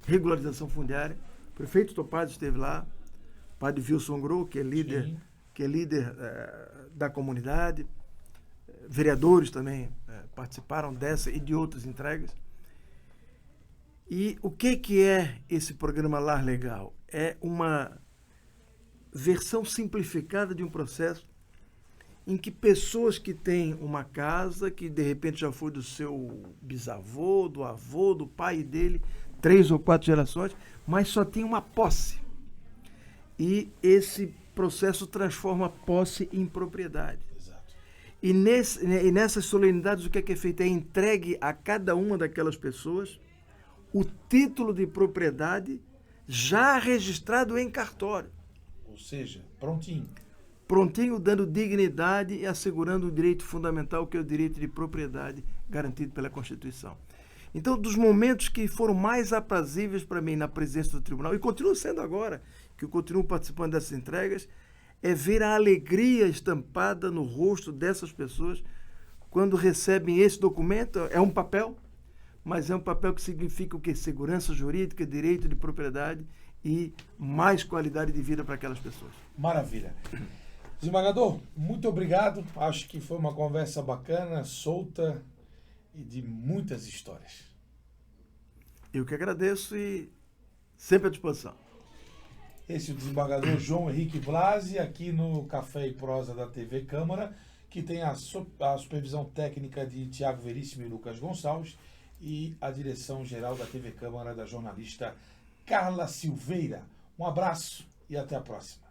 regularização fundiária. O prefeito Topazio esteve lá, o padre Wilson Grou, que é líder da comunidade, vereadores também participaram dessa e de outras entregas. E o que é esse programa Lar Legal? É uma versão simplificada de um processo em que pessoas que têm uma casa, que de repente já foi do seu bisavô, do avô, do pai dele, 3 ou 4 gerações, mas só tem uma posse. E esse processo transforma a posse em propriedade. Exato. E nessas solenidades o que é feito? É entregue a cada uma daquelas pessoas o título de propriedade já registrado em cartório. Ou seja, prontinho. Prontinho, dando dignidade e assegurando o direito fundamental, que é o direito de propriedade garantido pela Constituição. Então, dos momentos que foram mais aprazíveis para mim na presença do tribunal, e continua sendo agora, que eu continuo participando dessas entregas, é ver a alegria estampada no rosto dessas pessoas quando recebem esse documento. É um papel, mas é um papel que significa o quê? Segurança jurídica, direito de propriedade e mais qualidade de vida para aquelas pessoas. Maravilha. Desembargador, muito obrigado. Acho que foi uma conversa bacana, solta e de muitas histórias. Eu que agradeço e sempre à disposição. Esse é o desembargador João Henrique Blasi, aqui no Café e Prosa da TV Câmara, que tem a supervisão técnica de Tiago Veríssimo e Lucas Gonçalves, e a direção-geral da TV Câmara, da jornalista Carla Silveira. Um abraço e até a próxima.